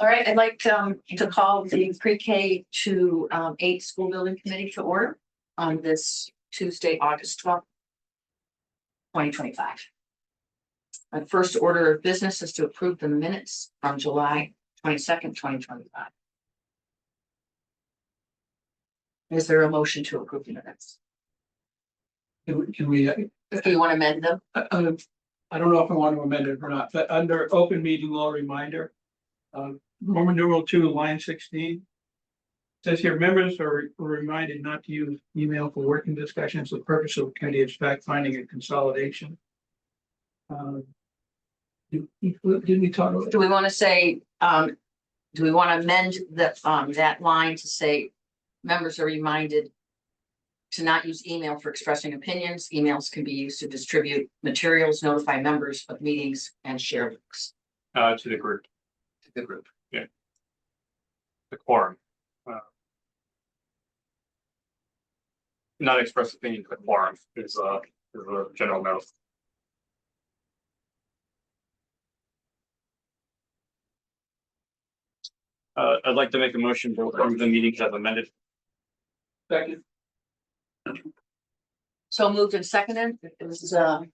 All right, I'd like to call the pre-K to 8 school building committee to order on this Tuesday, August 12th, 2025. The first order of business is to approve the minutes from July 22nd, 2025. Is there a motion to approve the minutes? Can we Do you want to amend them? I don't know if I want to amend it or not, but under open meeting law reminder, Roman numeral 2, line 16. Says here, members are reminded not to use email for working discussions. The purpose of committee is fact finding and consolidation. Did we talk about? Do we want to say, do we want to amend that line to say members are reminded to not use email for expressing opinions? Emails can be used to distribute materials, notify members of meetings, and share links. To the group. To the group. Yeah. The quorum. Not express opinion, but quorum is a general note. I'd like to make a motion to approve the meetings as amended. Second. So moved and seconded. This is all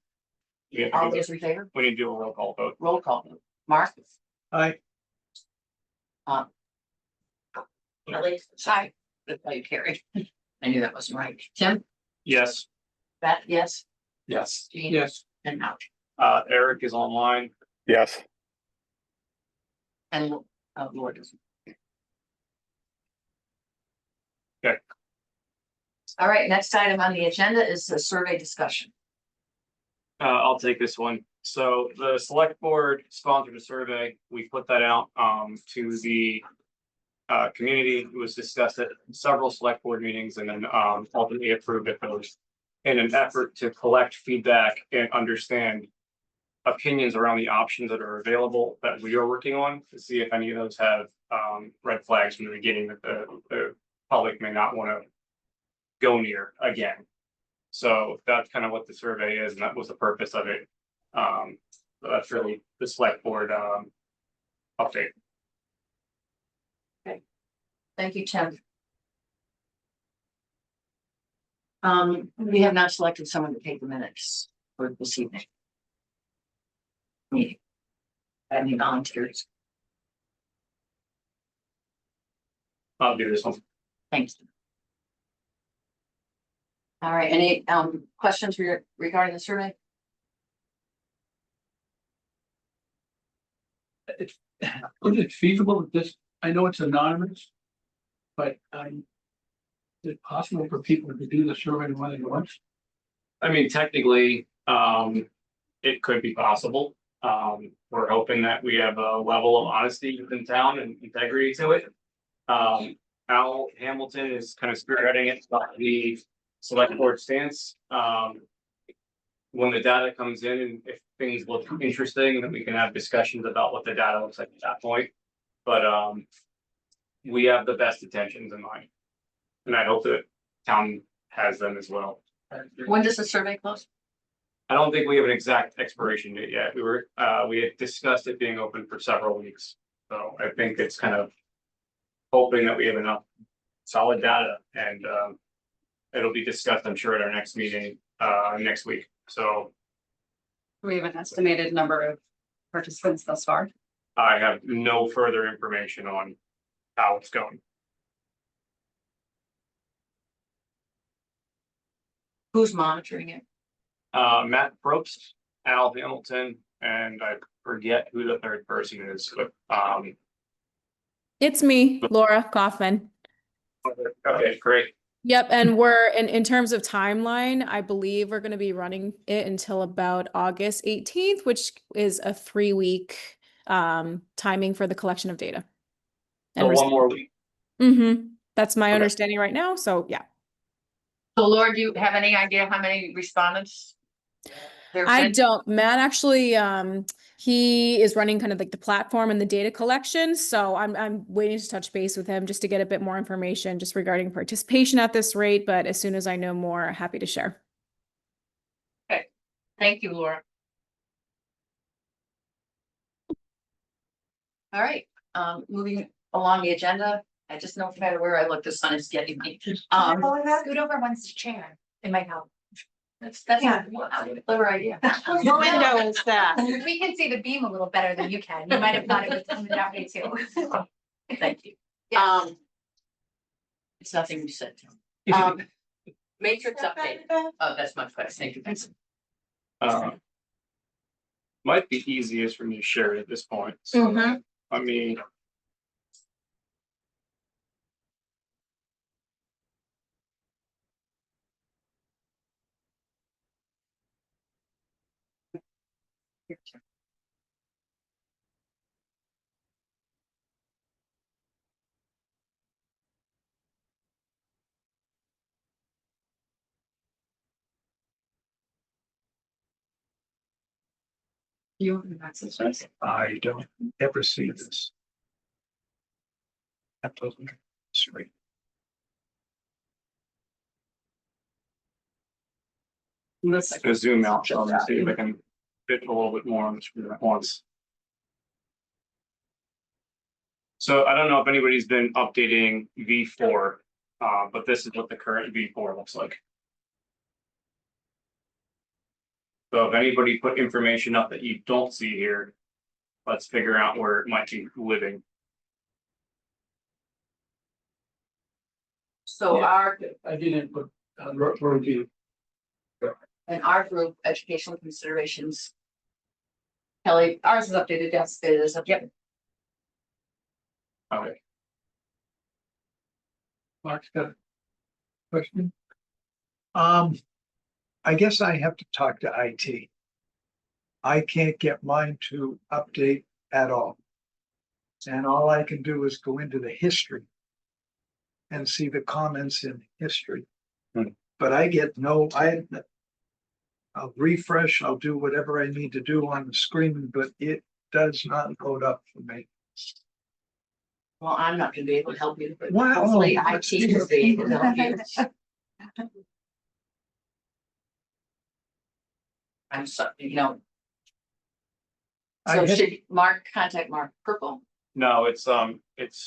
those in favor. We need to do a roll call vote. Roll call. Mark. Aye. Ellie. Aye. That's how you carry. I knew that wasn't right. Tim. Yes. Beth. Yes. Yes. Jean. Yes. And now. Eric is online. Yes. And Lord is. Okay. All right. Next item on the agenda is the survey discussion. I'll take this one. So the select board sponsored a survey. We put that out to the community. It was discussed at several select board meetings and then ultimately approved at those in an effort to collect feedback and understand opinions around the options that are available that we are working on to see if any of those have red flags from the beginning that the public may not want to go near again. So that's kind of what the survey is, and that was the purpose of it. So that's really the select board update. Thank you, Tim. We have not selected someone to take the minutes for this evening. Meeting. Any volunteers? I'll do this one. Thanks. All right, any questions regarding the survey? Is it feasible that this, I know it's anonymous, but is it possible for people to do the survey more than once? I mean, technically, it could be possible. We're hoping that we have a level of honesty within town and integrity to it. Al Hamilton is kind of spearheading it, about the select board stance. When the data comes in and if things look interesting, then we can have discussions about what the data looks like at that point. But we have the best intentions in mind. And I hope that town has them as well. When does the survey close? I don't think we have an exact expiration date yet. We had discussed it being open for several weeks. So I think it's kind of hoping that we have enough solid data and it'll be discussed, I'm sure, at our next meeting next week. So we have an estimated number of participants thus far. I have no further information on how it's going. Who's monitoring it? Matt Probst, Al Hamilton, and I forget who the third person is, but it's me, Laura Kaufman. okay, great. Yep, and we're in terms of timeline, I believe we're going to be running it until about August 18th, which is a 3-week timing for the collection of data. So one more week. That's my understanding right now. So yeah. So Laura, do you have any idea how many respondents? I don't. Matt actually, he is running kind of like the platform and the data collection. So I'm waiting to touch base with him just to get a bit more information just regarding participation at this rate. But as soon as I know more, happy to share. Okay. Thank you, Laura. All right. moving along the agenda, I just know no matter where I look, the sun is getting me. Scoot over once the chair, it might help. That's Yeah. a clever idea. Whose window is that? We can see the beam a little better than you can. You might have thought it was coming that way too. Thank you. Yeah. It's nothing you said. Matrix update. Oh, that's much better. Thank you. Thanks. Might be easiest for me to share it at this point. So, Mhm. I mean. You have access to this? I don't ever see this. That doesn't straight. This, I'm gonna zoom out, so I'm see if I can fit a little bit more on the screen at once. So I don't know if anybody's been updating V4, but this is what the current V4 looks like. So if anybody put information up that you don't see here, let's figure out where it might be living. So our, I didn't put review. in our group, educational considerations. Kelly, ours is updated, yes, it is. Yep. Okay. Mark's got a question. I guess I have to talk to IT. I can't get mine to update at all. And all I can do is go into the history and see the comments in history. Hmm. But I get I'll refresh, I'll do whatever I need to do on the screen, but it does not load up for me. Well, I'm not gonna be able to help you, but Wow. hopefully IT will be able to help you. I'm sorry, you know. I So had- should Mark contact Mark Purple, No, it's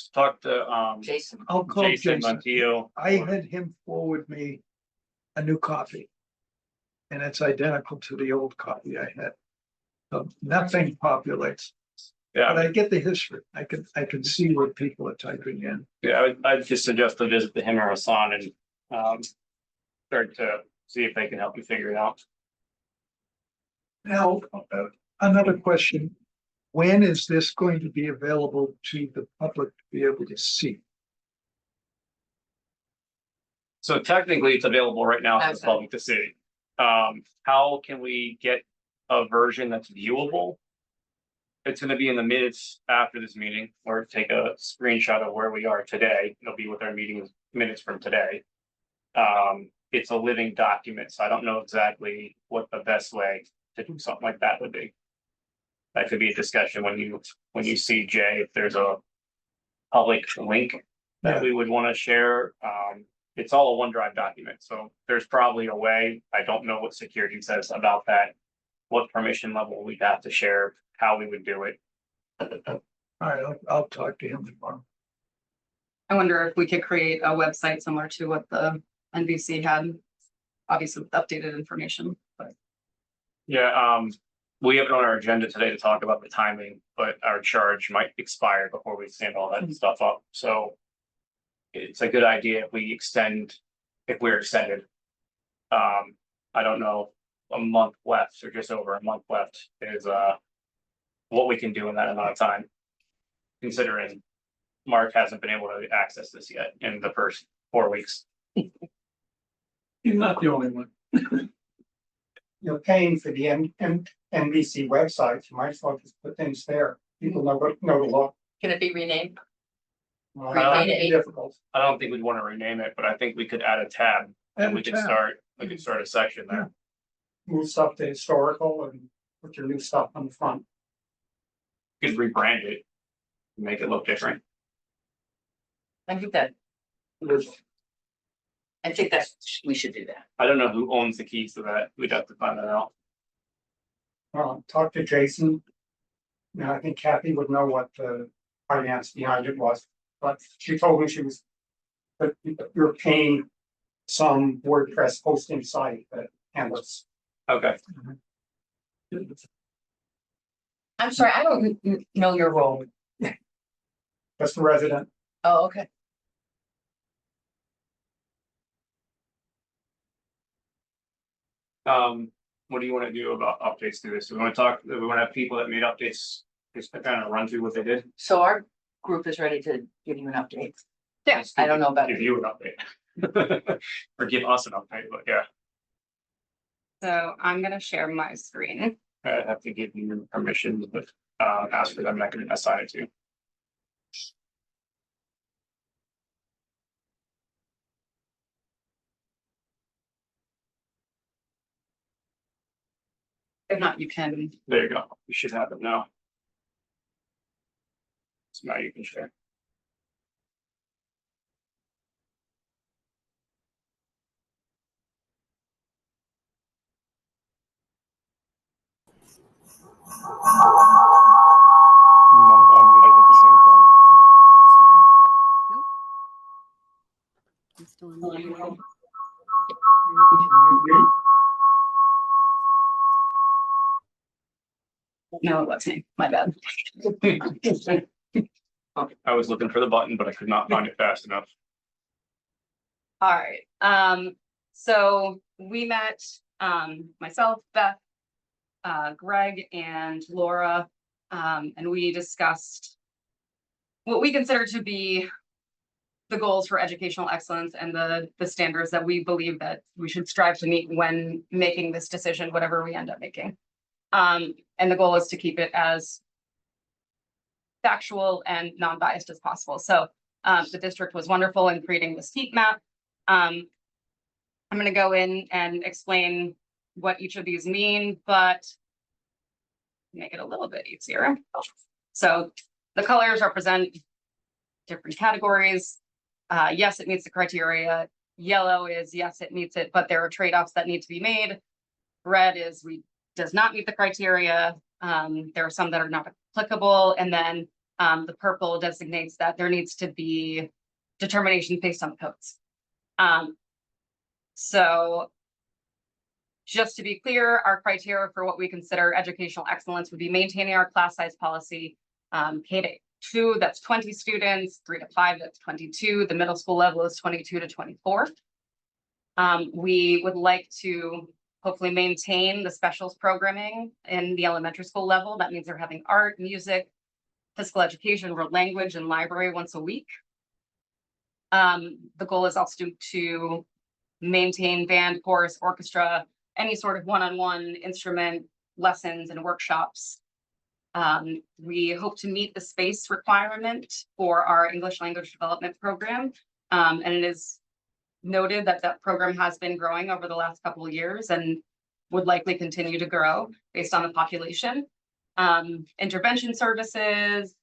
talk to Jason? I'll call Jason Jason. Montiel. I had him forward me a new copy. And it's identical to the old copy I had. So nothing populates, but Yeah, I get the history. I can see what people are typing in. yeah, I'd just suggest to visit the him or Hassan and start to see if they can help you figure it out. Now, another question. When is this going to be available to the public to be able to see? So technically, it's available right now for the Okay. public to see. How can we get a version that's viewable? It's gonna be in the minutes after this meeting, or take a screenshot of where we are today. It'll be with our meeting minutes from today. It's a living document, so I don't know exactly what the best way to do something like that would be. That could be a discussion when you see Jay, if there's a public link that Yeah. we would want to share. It's all a OneDrive document, so there's probably a way. I don't know what security says about that. What permission level we'd have to share, how we would do it. All right, I'll talk to him tomorrow. I wonder if we could create a website similar to what the NBC had. Obviously with updated information, but Yeah, we have it on our agenda today to talk about the timing, but our charge might expire before we stand all that stuff up, so. It's a good idea if we're extended. I don't know, a month left or just over a month left is what we can do in that amount of time. Considering Mark hasn't been able to access this yet in the first 4 weeks. He's not the only one. You're paying for the NBC website, you might as well just put things there, people know to look. Can it be renamed? Well, Rename it's it. difficult. I don't think we'd want to rename it, but I think we could add a tab and we could start a section there. Move stuff to historical and put your new stuff on the front. Could rebrand it. Make it look different. I think that, we should do that. I don't know who owns the keys to that. We'd have to find that out. Talk to Jason. Now, I think Kathy would know what the finance behind it was, but she told me she was. But you're paying some WordPress hosting site that handles. Okay, I'm sorry, I don't know your role. Just the resident. Oh, okay. what do you want to do about updates to this? Do we want to talk, do we want to have people that made updates, just to kind of run through what they did? So our group is ready to give you an update. Yes. I don't know about. Give you an update. Or give us an update, but yeah, So I'm gonna share my screen. I have to give you permission, but ask for them, I can assign it to you. If not, you can. There you go. You should have them now. So now you can share. You want to unmute it at the same time. I'm still on. No, it wasn't me. My bad. I was looking for the button, but I could not find it fast enough. All right, so we met, myself, Beth, Greg and Laura, and we discussed what we consider to be the goals for educational excellence and the standards that we believe that we should strive to meet when making this decision, whatever we end up making. And the goal is to keep it as factual and non-biased as possible. So the district was wonderful in creating this heat map. I'm going to go in and explain what each of these mean, but make it a little bit easier. So the colors represent different categories. Yes, it meets the criteria. Yellow is yes, it meets it, but there are trade-offs that need to be made. Red is does not meet the criteria. There are some that are not applicable. And then the purple designates that there needs to be determination based on the codes. So just to be clear, our criteria for what we consider educational excellence would be maintaining our class size policy, K-2, that's 20 students, 3 to 5, that's 22. The middle school level is 22 to 24. We would like to hopefully maintain the specials programming in the elementary school level. That means they're having art, music, physical education, world language, and library once a week. The goal is also to maintain band, chorus, orchestra, any sort of one-on-one instrument lessons and workshops. We hope to meet the space requirement for our English language development program. And it is noted that that program has been growing over the last couple of years and would likely continue to grow based on the population. Intervention services,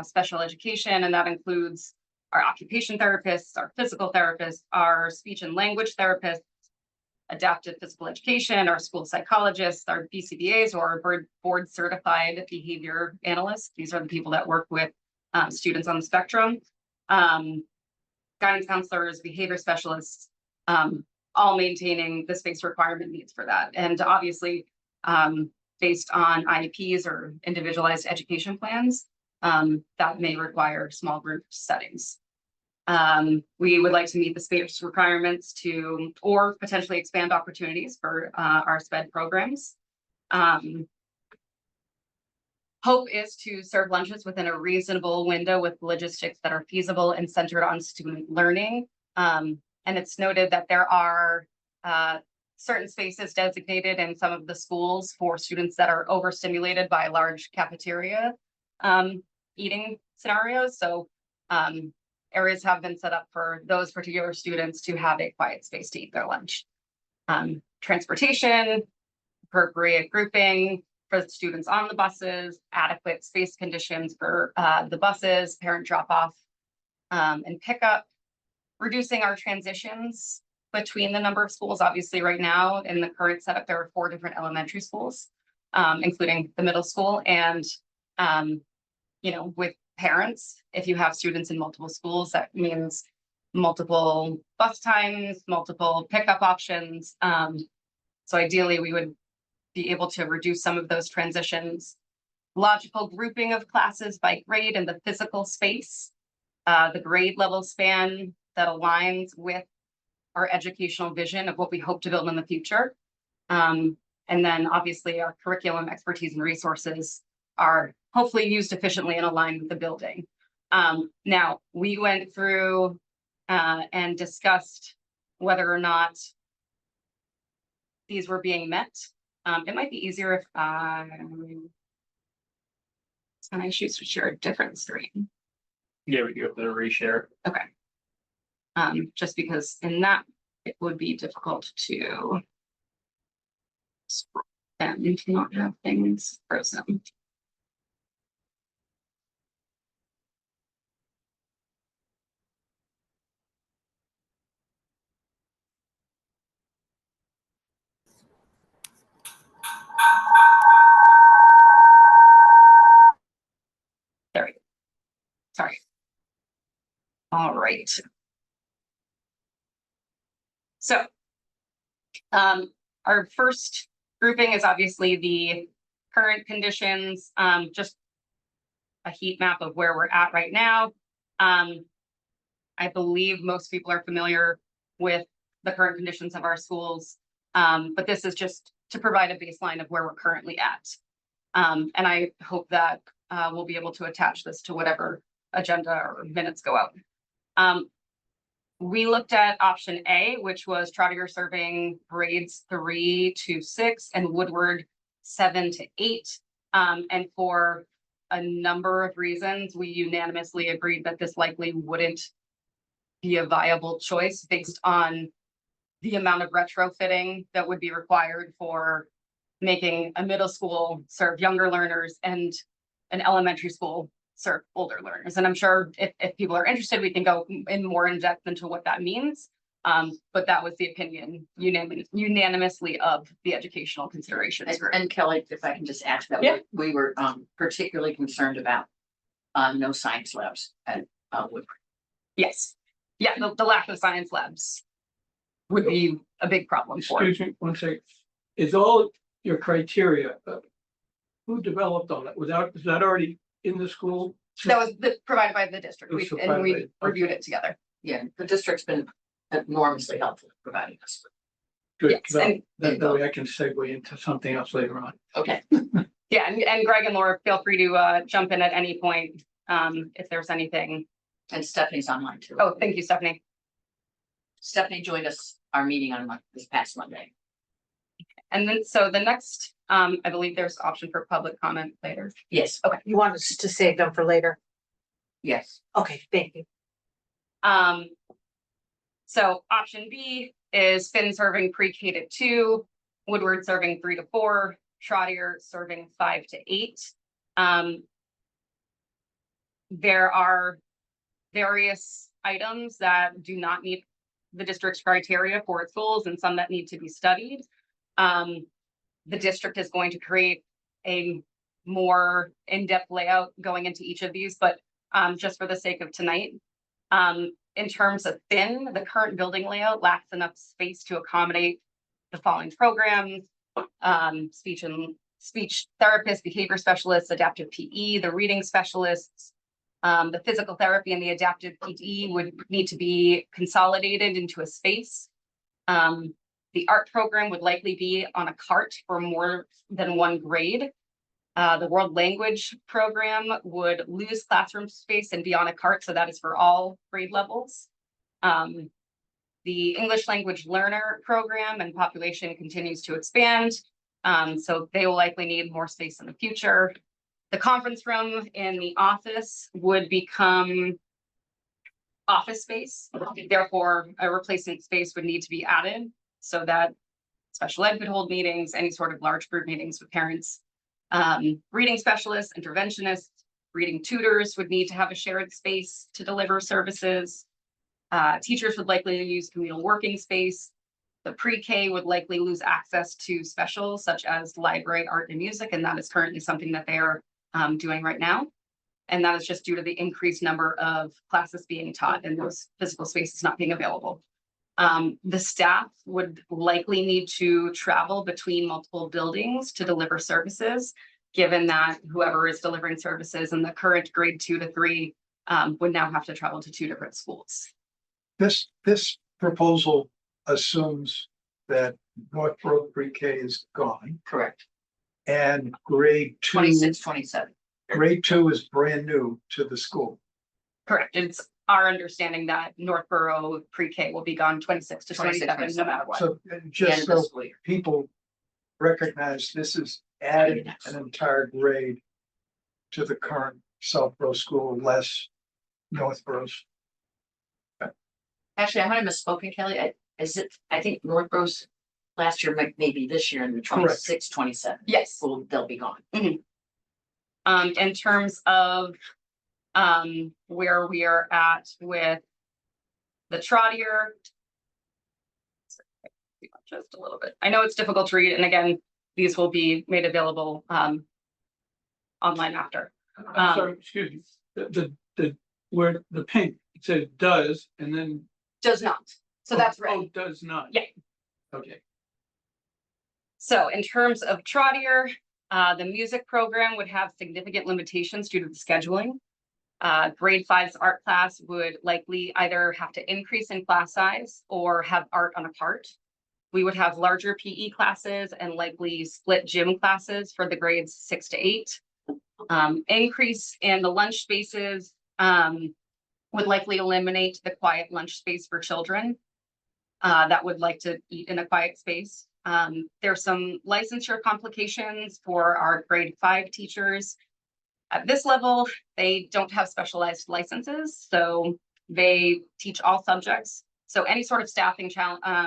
special education, and that includes our occupation therapists, our physical therapists, our speech and language therapists, adaptive physical education, our school psychologists, our BCBAs, or our board certified behavior analysts. These are the people that work with students on the spectrum. Guidance counselors, behavior specialists, all maintaining the space requirement needs for that. And obviously, based on IEPs or individualized education plans, that may require small group settings. We would like to meet the space requirements or potentially expand opportunities for our SPED programs. Hope is to serve lunches within a reasonable window with logistics that are feasible and centered on student learning. And it's noted that there are certain spaces designated in some of the schools for students that are overstimulated by large cafeteria eating scenarios. So areas have been set up for those particular students to have a quiet space to eat their lunch. Transportation, appropriate grouping for the students on the buses, adequate space conditions for the buses, parent drop-off and pickup, reducing our transitions between the number of schools. Obviously, right now in the current setup, there are 4 different elementary schools, including the middle school. And with parents. If you have students in multiple schools, that means multiple bus times, multiple pickup options. So ideally, we would be able to reduce some of those transitions. Logical grouping of classes by grade and the physical space. The grade level span that aligns with our educational vision of what we hope to build in the future. And then obviously our curriculum expertise and resources are hopefully used efficiently and aligned with the building. Now, we went through and discussed whether or not these were being met. It might be easier if can I share a different screen? Yeah, we do have to reshare. Okay. Just because in that it would be difficult to and not have things frozen. There we go. Sorry. All right. So, our first grouping is obviously the current conditions, just a heat map of where we're at right now. I believe most people are familiar with the current conditions of our schools, but this is just to provide a baseline of where we're currently at. And I hope that we'll be able to attach this to whatever agenda or minutes go out. We looked at option A, which was Trotter serving grades 3 to 6 and Woodward 7 to 8. And for a number of reasons, we unanimously agreed that this likely wouldn't be a viable choice based on the amount of retrofitting that would be required for making a middle school serve younger learners and an elementary school serve older learners. And I'm sure if people are interested, we can go in more in depth into what that means. But that was the opinion unanimously of the educational considerations group. And Kelly, if I can just add to that, Yeah. we were particularly concerned about no science labs at Woodward. Yes. Yeah, the lack of science labs would be a big problem for it. Excuse me, one second. Is all your criteria, who developed all that? Was that already in the school? That was provided by the district. It was And provided we by- reviewed it together. Yeah, the district's been enormously helpful providing us. Good, Yes, and- that way I can segue into something else later on. Okay, Yeah, and Greg and Laura, feel free to jump in at any point if there's anything. and Stephanie's online too. Oh, thank you, Stephanie. Stephanie joined us, our meeting on this past Monday. And then, so the next, I believe there's option for public comment later. Yes, You want us to save them for later? yes. Okay, thank you. So option B is Finn serving pre-K to 2, Woodward serving 3 to 4, Trotter serving 5 to 8. There are various items that do not meet the district's criteria for its goals and some that need to be studied. The district is going to create a more in-depth layout going into each of these, but just for the sake of tonight, in terms of Finn, the current building layout lacks enough space to accommodate the following programs: speech therapists, behavior specialists, adaptive PE, the reading specialists. The physical therapy and the adaptive PE would need to be consolidated into a space. The art program would likely be on a cart for more than one grade. The world language program would lose classroom space and be on a cart, so that is for all grade levels. The English language learner program and population continues to expand, so they will likely need more space in the future. The conference room in the office would become office space. Therefore, a replacement space would need to be added so that special ed could hold meetings, any sort of large group meetings with parents. Reading specialists, interventionists, reading tutors would need to have a shared space to deliver services. Teachers would likely use communal working space. The pre-K would likely lose access to specials such as library, art, and music, and that is currently something that they are doing right now. And that is just due to the increased number of classes being taught and those physical spaces not being available. The staff would likely need to travel between multiple buildings to deliver services, given that whoever is delivering services in the current grade 2 to 3 would now have to travel to 2 different schools. This proposal assumes that Northborough PreK is gone Correct. and grade 2. 26, 27. Grade 2 is brand new to the school. Correct. It's our understanding that Northborough PreK will be gone 26 to 27, no matter what. So The end just of the so school year. people recognize this is adding an entire grade to the current Southborough school, less Northborough's. Actually, I might have misspoken, Kelly. I think Northborough's last year, maybe this year in the Correct. 26, 27. Yes. They'll be gone. In terms of where we are at with the Trottier. Just a little bit. I know it's difficult to read, and again, these will be made available online after. I'm sorry, excuse me, the where the pink, it says does, and then. Does not. So that's Oh, right. does not. Yeah. Okay. So in terms of Trottier, the music program would have significant limitations due to the scheduling. Grade 5's art class would likely either have to increase in class size or have art on a part. We would have larger PE classes and likely split gym classes for the grades 6 to 8. Increase in the lunch spaces would likely eliminate the quiet lunch space for children that would like to eat in a quiet space. There's some licensure complications for our grade 5 teachers. At this level, they don't have specialized licenses, so they teach all subjects. So any sort of staffing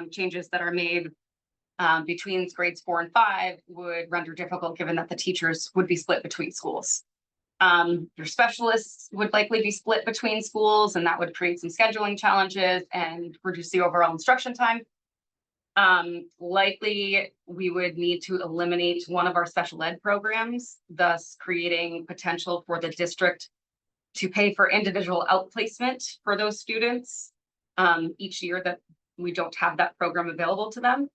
changes that are made between grades 4 and 5 would render difficult, given that the teachers would be split between schools. Your specialists would likely be split between schools, and that would create some scheduling challenges and reduce the overall instruction time. Likely, we would need to eliminate one of our special ed programs, thus creating potential for the district to pay for individual outplacement for those students each year that we don't have that program available to them.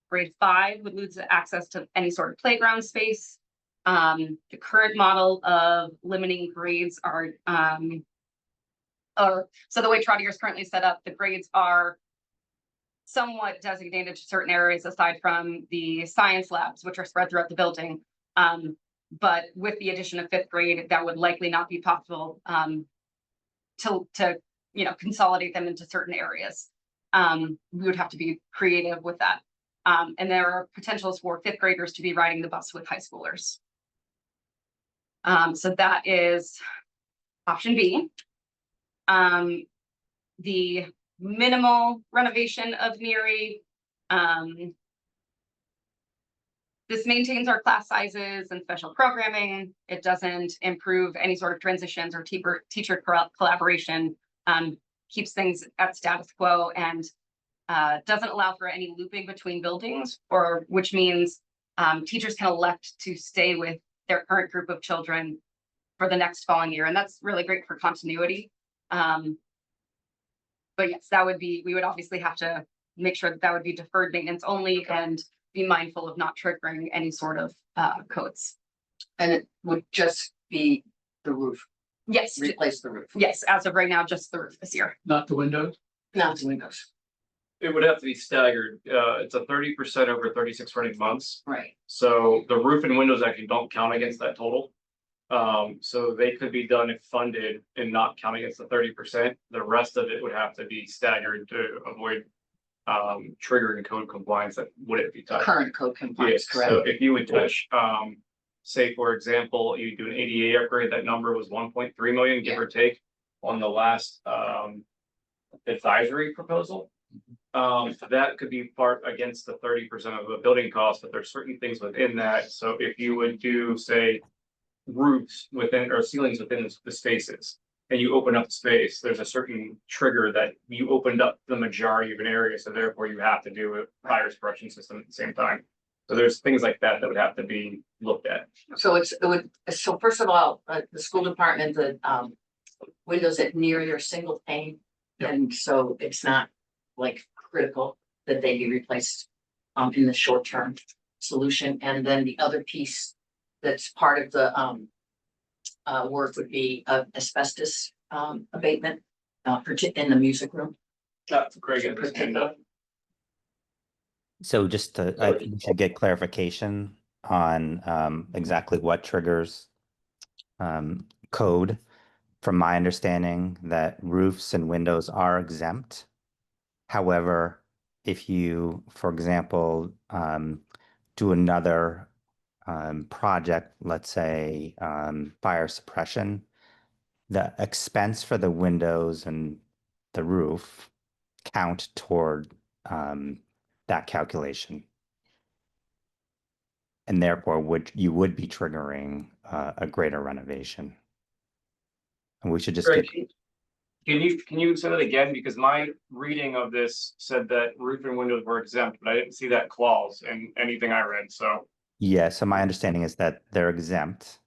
Grade 5 would lose access to any sort of playground space. The current model of limiting grades are, so the way Trottier is currently set up, the grades are somewhat designated to certain areas aside from the science labs, which are spread throughout the building. But with the addition of 5th grade, that would likely not be possible to consolidate them into certain areas. We would have to be creative with that. And there are potentials for 5th graders to be riding the bus with high schoolers. So that is option B. The minimal renovation of NERI. This maintains our class sizes and special programming. It doesn't improve any sort of transitions or teacher collaboration, keeps things at status quo, and doesn't allow for any looping between buildings, which means teachers can elect to stay with their current group of children for the next following year. And that's really great for continuity. But yes, we would obviously have to make sure that would be deferred maintenance only and be mindful of not triggering any sort of codes. And it would just be the roof, Yes, replace the roof, yes, as of right now, just the roof this year. Not the windows? not the windows. It would have to be staggered. It's a 30% over 36 running months. Right. So the roof and windows actually don't count against that total. So they could be done if funded and not count against the 30%. The rest of it would have to be staggered to avoid triggering code compliance that wouldn't be touched. Current code compliance, Yes, correct? so if you would touch, say, for example, you do an ADA upgrade, that number was 1.3 million, give or take, on the last advisory proposal. That could be part against the 30% of the building cost, but there's certain things within that. So if you would do, say, roofs within or ceilings within the spaces, and you open up the space, there's a certain trigger that you opened up the majority of an area, so therefore you have to do a fire suppression system at the same time. So there's things like that that would have to be looked at. So so first of all, the school department, the, windows that near your single pane. Yeah. And so it's not like critical that they be replaced, in the short term solution. And then the other piece that's part of the, work would be, asbestos, abatement, in the music room. That's Greg at this end up. So just to, I think we should get clarification on exactly what triggers code. From my understanding, that roofs and windows are exempt. However, if you, for example, do another project, let's say fire suppression, the expense for the windows and the roof count toward that calculation. And therefore, you would be triggering a greater renovation. And we should just Greg, get, can you say that again? Because my reading of this said that roof and windows were exempt, but I didn't see that clause in anything I read, so. yeah, so my understanding is that they're exempt.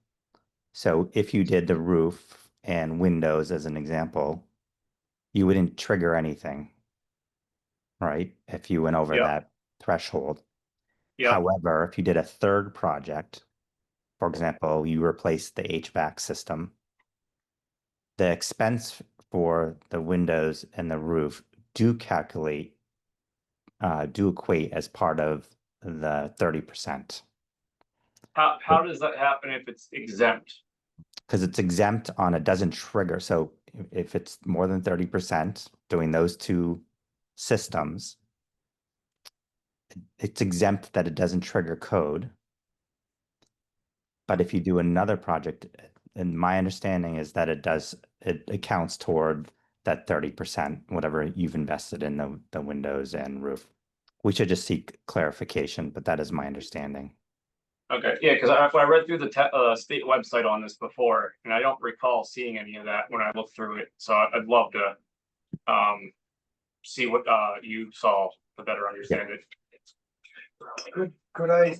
So if you did the roof and windows as an example, you wouldn't trigger anything, right? If you went over Yeah. that threshold. Yeah, However, if you did a third project, for example, you replaced the HVAC system, the expense for the windows and the roof do equate as part of the 30%. how does that happen if it's exempt? Because it's exempt on it doesn't trigger. So if it's more than 30% doing those two systems, it's exempt that it doesn't trigger code. But if you do another project, and my understanding is that it accounts toward that 30%, whatever you've invested in the windows and roof. We should just seek clarification, but that is my understanding. Okay, yeah, because I read through the state website on this before, and I don't recall seeing any of that when I looked through it. So I'd love to see what you saw to better understand it. Could I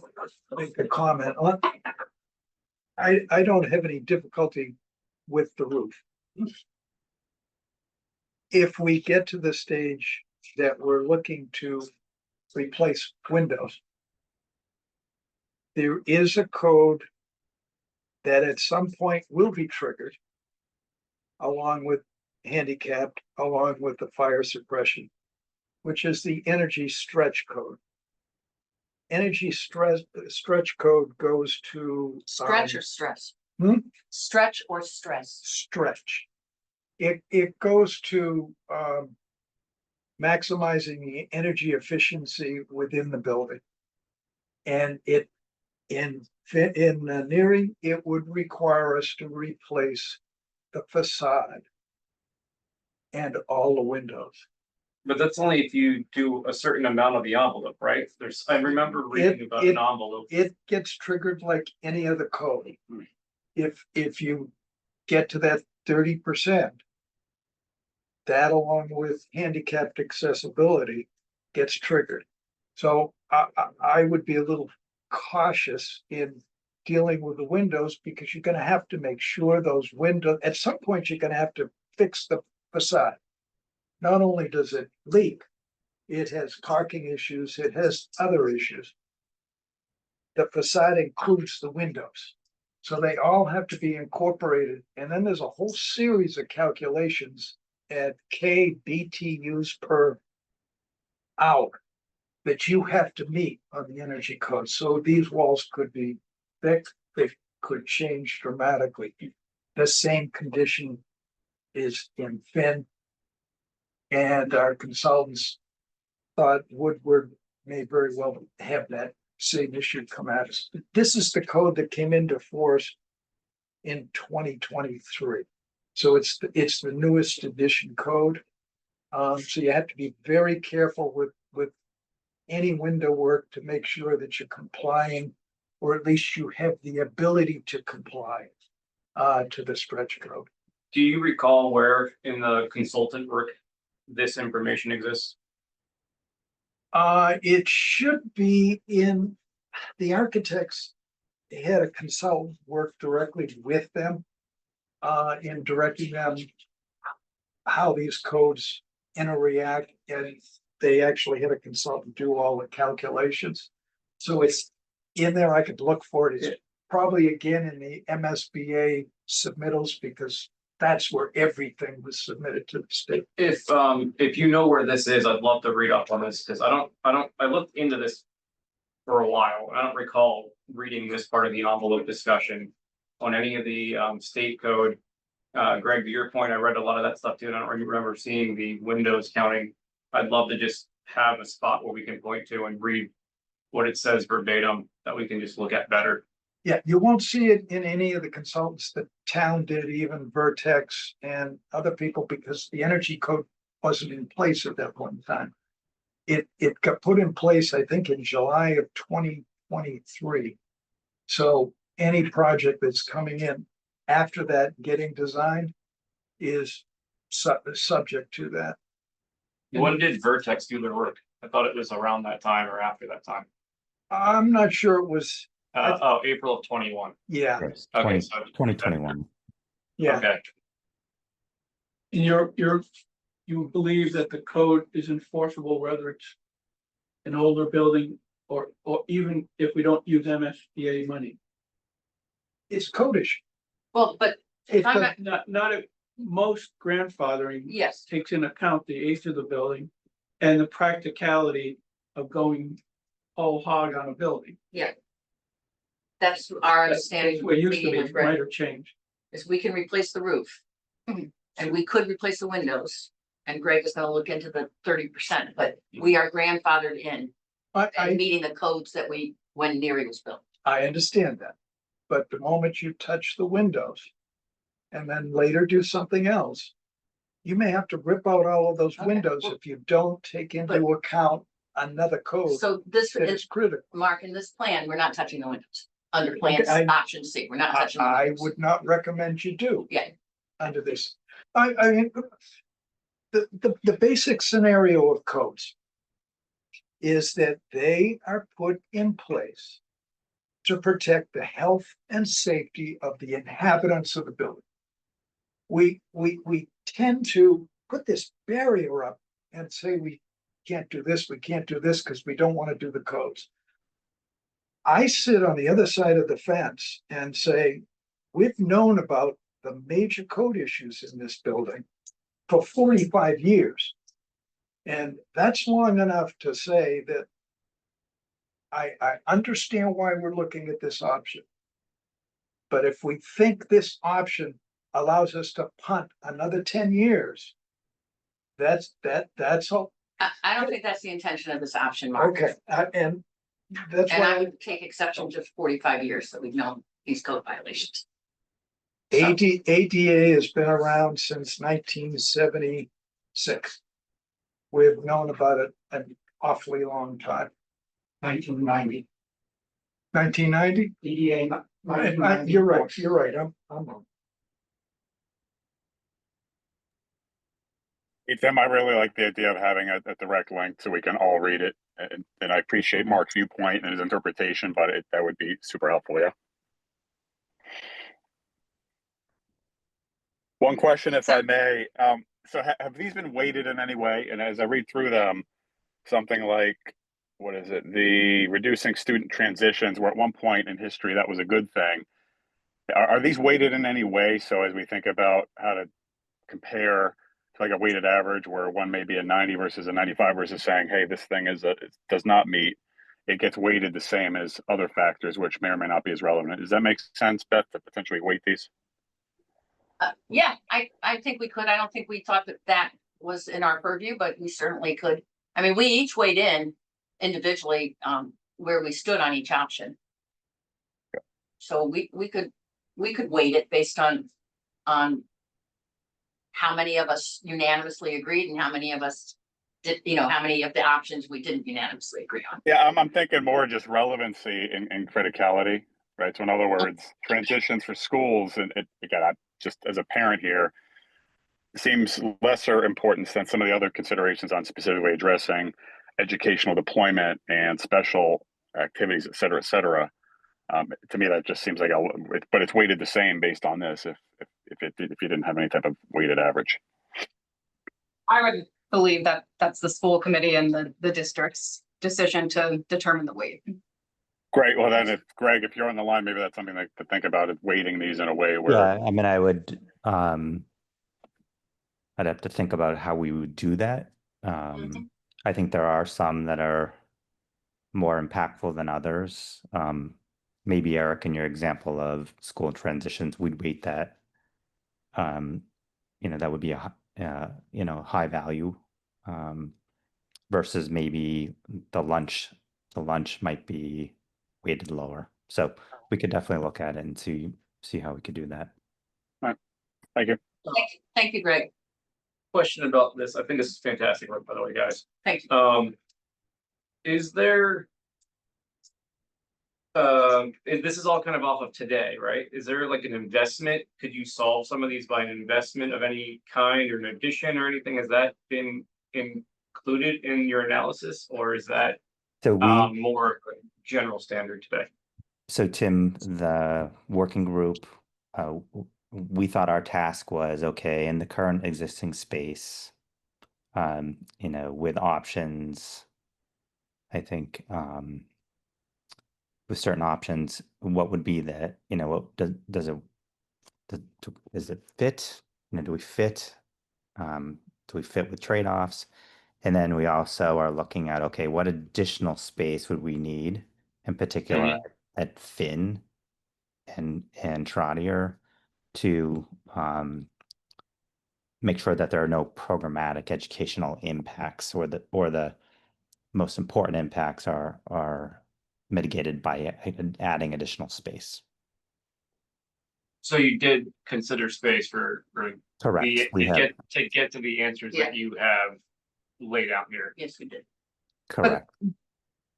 make a comment on? I don't have any difficulty with the roof. If we get to the stage that we're looking to replace windows, there is a code that at some point will be triggered along with handicapped, along with the fire suppression, which is the energy stretch code. Energy stretch code goes to Stretch or stress? Hmm? Stretch or stress? stretch. It goes to maximizing the energy efficiency within the building. And in Neary, it would require us to replace the facade and all the windows. But that's only if you do a certain amount of the envelope, right? I remember reading about an envelope. It gets triggered like any other code. If you get to that 30%, that along with handicapped accessibility gets triggered. So I would be a little cautious in dealing with the windows, because you're going to have to make sure those windows, at some point, you're going to have to fix the facade. Not only does it leak, it has caulking issues, it has other issues. The facade includes the windows. So they all have to be incorporated. And then there's a whole series of calculations at kBTUs per hour that you have to meet on the energy code. So these walls could be thick, they could change dramatically. The same condition is in Finn. And our consultants thought Woodward may very well have that same issue come at us. This is the code that came into force in 2023. So it's the newest edition code. So you have to be very careful with any window work to make sure that you're complying, or at least you have the ability to comply to the stretch code. Do you recall where in the consultant work this information exists? It should be in, the architects had a consultant work directly with them in directing them how these codes interact, and they actually had a consultant do all the calculations. So it's in there, I could look for it. It's probably again in the MSBA submittals, because that's where everything was submitted to the state. If you know where this is, I'd love to read up on this, because I looked into this for a while. I don't recall reading this part of the envelope discussion on any of the state code. Greg, to your point, I read a lot of that stuff too, and I don't remember seeing the windows counting. I'd love to just have a spot where we can point to and read what it says verbatim, that we can just look at better. Yeah, you won't see it in any of the consultants that town did, even Vertex and other people, because the energy code wasn't in place at that point in time. It got put in place, I think, in July of 2023. So any project that's coming in after that, getting designed, is subject to that. When did Vertex do their work? I thought it was around that time or after that time. I'm not sure it was, April of 21. yeah, Okay, so 2021. yeah. Okay. And you believe that the code is enforceable, whether it's an older building or even if we don't use MSBA money? It's code issue. Well, but It I'm does- Not if most grandfathering yes, takes into account the age of the building and the practicality of going whole hog on a building. that's our understanding. That's what it used to meeting be, with Greg, might have changed. is we can replace the roof. And we could replace the windows, and Greg is gonna look into the 30%, but we are grandfathered in and I meeting the codes that when Neary was built. understand that, but the moment you touch the windows and then later do something else, you may have to rip out all of those Okay. windows if you don't take into account another code So this that is, is critical. Mark, in this plan, we're not touching the windows. Under plan I- option C, we're not touching. the I windows. would not recommend you do. Yeah. Under this, I mean, the basic scenario of codes is that they are put in place to protect the health and safety of the inhabitants of the building. We tend to put this barrier up and say we can't do this, because we don't want to do the codes. I sit on the other side of the fence and say, we've known about the major code issues in this building for 45 years. And that's long enough to say that I understand why we're looking at this option. But if we think this option allows us to punt another 10 years, that's all. I don't think that's the intention of this option, Mark. Okay, and that's And I why would take exception to 45 years that we've known these code violations. ADA has been around since 1976. We've known about it an awfully long time. 1990. 1990? EDA. You're right, I'm wrong. Hey, Tim, I really like the idea of having a direct link so we can all read it. And I appreciate Mark's viewpoint and his interpretation, but that would be super helpful, yeah. One question, if I may. So have these been weighted in any way? And as I read through them, something like, what is it? The reducing student transitions, where at one point in history that was a good thing. Are these weighted in any way? So as we think about how to compare to like a weighted average where one may be a 90 versus a 95 versus saying, hey, this thing it does not meet, it gets weighted the same as other factors, which may or may not be as relevant. Does that make sense, Beth, to potentially weight these? Yeah, I think we could. I don't think we thought that was in our purview, but we certainly could. I mean, we each weighed in individually, where we stood on each option. So we could weight it based on how many of us unanimously agreed and how many of us did, how many of the options we didn't unanimously agree on. Yeah, I'm thinking more just relevancy and criticality, right? So in other words, transitions for schools, and again, just as a parent here, seems lesser importance than some of the other considerations on specifically addressing educational deployment and special activities, et cetera, et cetera. To me, that just seems like but it's weighted the same based on this. If you didn't have any type of weighted average. I would believe that that's the school committee and the district's decision to determine the weight. Great. Well, then, if you're on the line, maybe that's something to think about, is weighting these in a way where. Yeah, I mean, I would, I'd have to think about how we would do that. I think there are some that are more impactful than others. Maybe Eric, in your example of school transitions, we'd weight that. That would be a high value, versus maybe the lunch might be weighted lower. So we could definitely look at it and see how we could do that. Thank you. Thank you, Greg. Question about this. I think this is fantastic work, by the way, guys. Thank you. Is there, this is all kind of off of today, right? Is there like an investment? Could you solve some of these by an investment of any kind or an addition or anything? Has that been included in your analysis, or is that So more general standard today? So Tim, the working group, we thought our task was, okay, in the current existing space, with options, I think, with certain options, what would be the, what does it fit? Do we fit? Do we fit with trade-offs? And then we also are looking at, okay, what additional space would we need, in particular at Finn and Trotter, to make sure that there are no programmatic educational impacts, or the most important impacts are mitigated by adding additional space. So you did consider space for Correct. to get to the answers that you have laid out here. Yes, we did. Correct.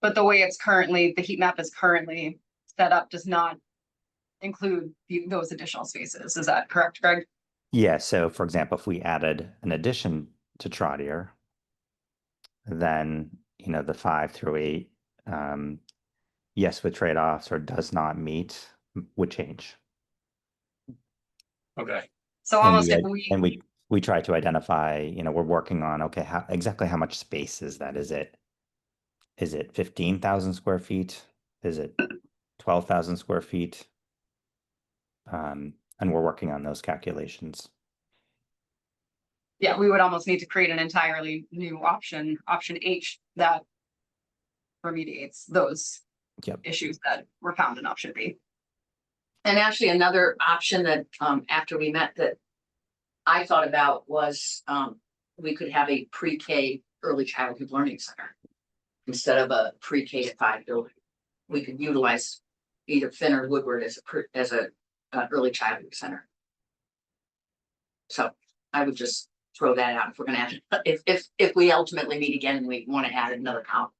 But the way the heat map is currently set up does not include those additional spaces. Is that correct, Greg? Yeah. So, for example, if we added an addition to Trotter, then the 5 through 8, yes with trade-offs or does not meet, would change. Okay. So almost and we try to identify, we're working on, okay, exactly how much space is that? Is it 15,000 square feet? Is it 12,000 square feet? And we're working on those calculations. Yeah, we would almost need to create an entirely new option H, that remediates those issues that were found in option B. And actually, another option that after we met that I thought about was we could have a pre-K early childhood learning center instead of a pre-K to 5 building. We could utilize either Finn or Woodward as a early childhood center. So I would just throw that out if we're going to add, if we ultimately meet again and we want to add another column.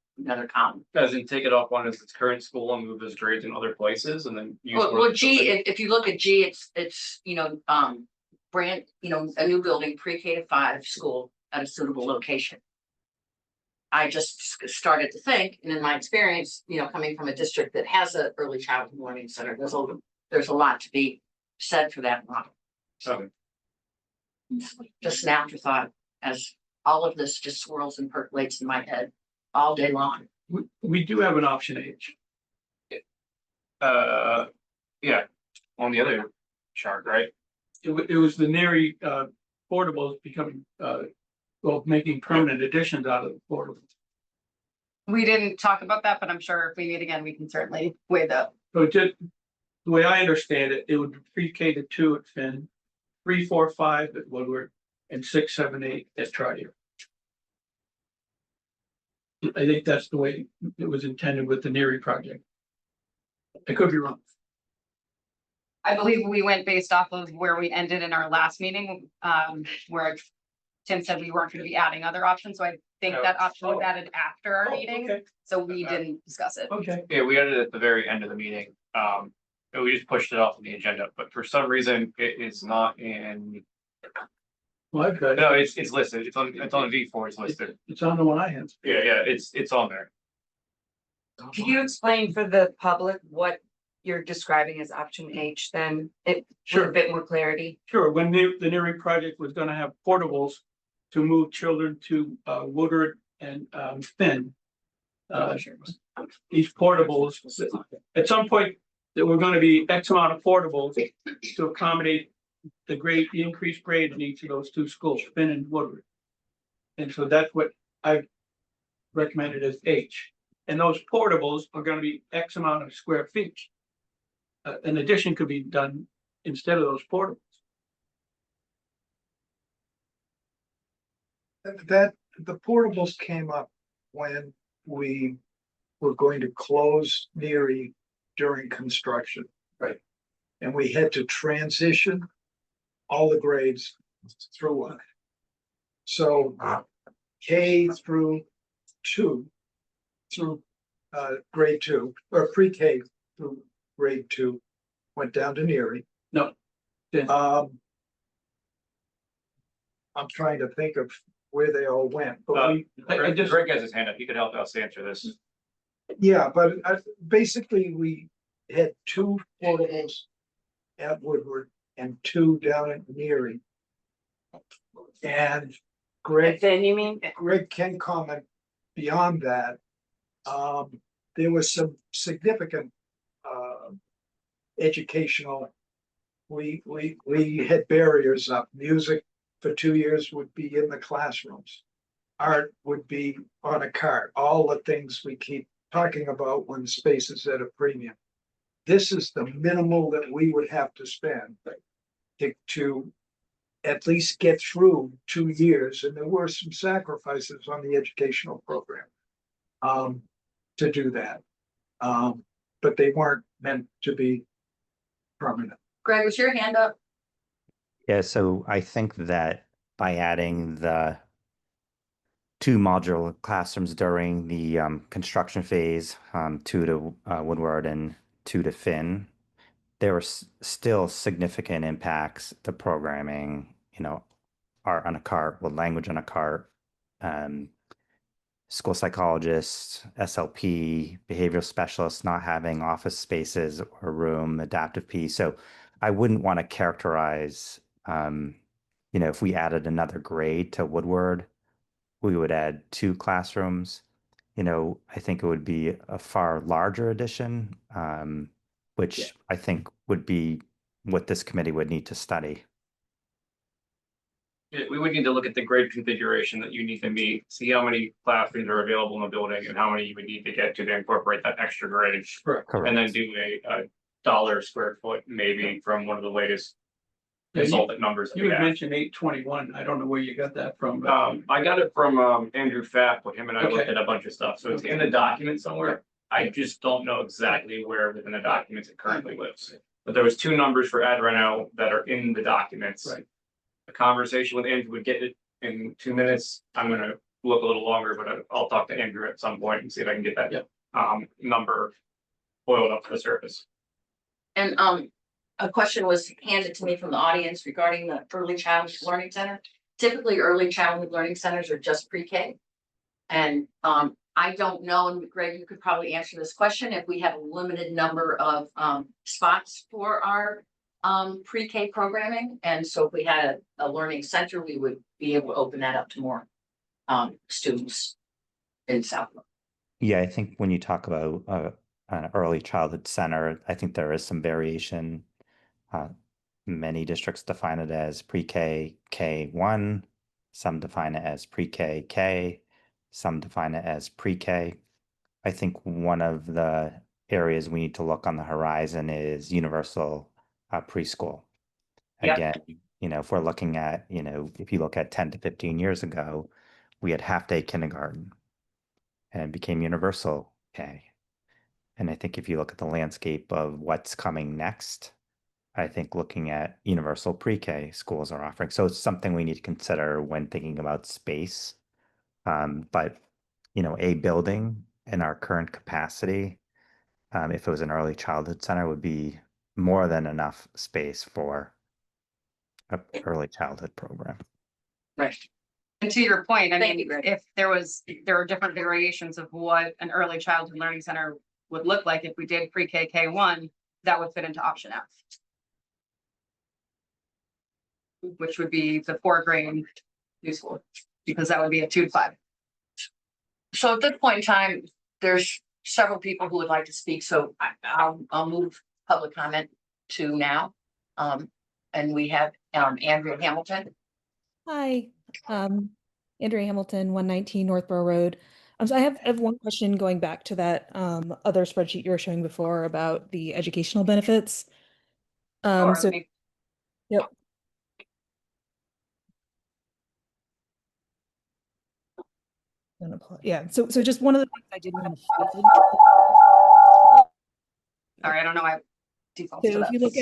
As in take it off one as its current school and move those grades in other places, and then use well G, if you look at G, it's brand, a new building, pre-K to 5 school at a suitable location. I just started to think, and in my experience, coming from a district that has an early childhood learning center, there's a lot to be said for that model. Okay. Just an afterthought, as all of this just swirls and percolates in my head all day long. We do have an option H. Yeah, on the other chart, right? It was the NERI portables becoming making permanent additions out of the portables. We didn't talk about that, but I'm sure if we meet again, we can certainly weigh that. So just the way I understand it, it would be pre-K to 2 at Finn, 3, 4, 5 at Woodward, and 6, 7, 8 at Trotter. I think that's the way it was intended with the NERI project. I could be wrong. I believe we went based off of where we ended in our last meeting, where Tim said we weren't going to be adding other options. So I think that option was added after our meeting. Okay. So we didn't discuss it. Okay. Yeah, we added it at the very end of the meeting. And we just pushed it off of the agenda, but for some reason it is not in. Well, I've got it. No, it's listed. It's on V4. It's listed. It's on the one I have. Yeah, it's on there. Could you explain for the public what you're describing as option H then? It, with Sure. a bit more clarity? Sure, when the NERI project was gonna have portables to move children to Woodward and Finn. These portables, at some point, there were gonna be X amount of portables to accommodate the increased grade in each of those two schools, Finn and Woodward. And so that's what I recommended as H. And those portables are gonna be X amount of square feet. An addition could be done instead of those portables. That, the portables came up when we were going to close Neary during construction. Right. And we had to transition all the grades through one. So K through 2, through grade 2, or pre-K through grade 2, went down to Neary. No. I'm trying to think of where they all went, but I just, Greg has his hand up. He could help us answer this. yeah, but basically we had 2 portables at Woodward and 2 down at Neary. And Greg You mean? can comment beyond that. There was some significant educational. We had barriers up. Music for 2 years would be in the classrooms. Art would be on a cart. All the things we keep talking about when space is at a premium. This is the minimal that we would have to spend to at least get through 2 years. And there were some sacrifices on the educational program to do that. But they weren't meant to be permanent. Greg, was your hand up? Yeah, so I think that by adding the 2 modular classrooms during the construction phase, 2 to Woodward and 2 to Finn, there were still significant impacts to programming, art on a cart, with language on a cart, school psychologists, SLP, behavioral specialists not having office spaces or room, adaptive P. So I wouldn't want to characterize, if we added another grade to Woodward, we would add 2 classrooms. I think it would be a far larger addition, which I think would be what this committee would need to study. Yeah, we would need to look at the grade configuration that you need to meet, see how many classrooms are available in the building and how many you would need to get to incorporate that extra grade. correct. And then do a dollar square foot maybe from one of the latest consultant numbers that You we had have. mentioned 821. I don't know where you got that from. But I got it from Andrew Pfaff, but him and I looked Okay. at a bunch of stuff, so it's in the document somewhere. I just don't know exactly where within the documents it currently lives. But there was 2 numbers for Ad Reno that are in the documents. Right. A conversation with Andrew would get it in 2 minutes. I'm gonna look a little longer, but I'll talk to Andrew at some point and see if I can get that number boiled up to the surface. And a question was handed to me from the audience regarding the early childhood learning center. Typically, early childhood learning centers are just pre-K. And I don't know, and Greg, you could probably answer this question, if we have a limited number of spots for our pre-K programming. And so if we had a learning center, we would be able to open that up to more students in Southwood. Yeah, I think when you talk about an early childhood center, I think there is some variation. Many districts define it as pre-K K1, some define it as pre-K K, some define it as pre-K. I think one of the areas we need to look on the horizon is universal preschool. Yep. Again, if we're looking at, if you look at 10 to 15 years ago, we had half-day kindergarten and it became universal K. And I think if you look at the landscape of what's coming next, I think looking at universal pre-K schools are offering. So it's something we need to consider when thinking about space. But, a building in our current capacity, if it was an early childhood center, would be more than enough space for an early childhood program. Right. And to your point, I Thank mean, you, Greg. if there are different variations of what an early childhood learning center would look like if we did pre-K, K1, that would fit into option F. Which would be the 4th grade new school, because that would be a 2 to 5. So at this point in time, there's several people who would like to speak, so I'll move public comment to now. And we have Andrea Hamilton. Hi, Andrea Hamilton, 119 Northborough Road. So I have one question going back to that other spreadsheet you were showing before about the educational benefits. Or So, maybe- yep. Yeah, so just one of the things I did want to Sorry, I don't know why I defaulted to so if that. you look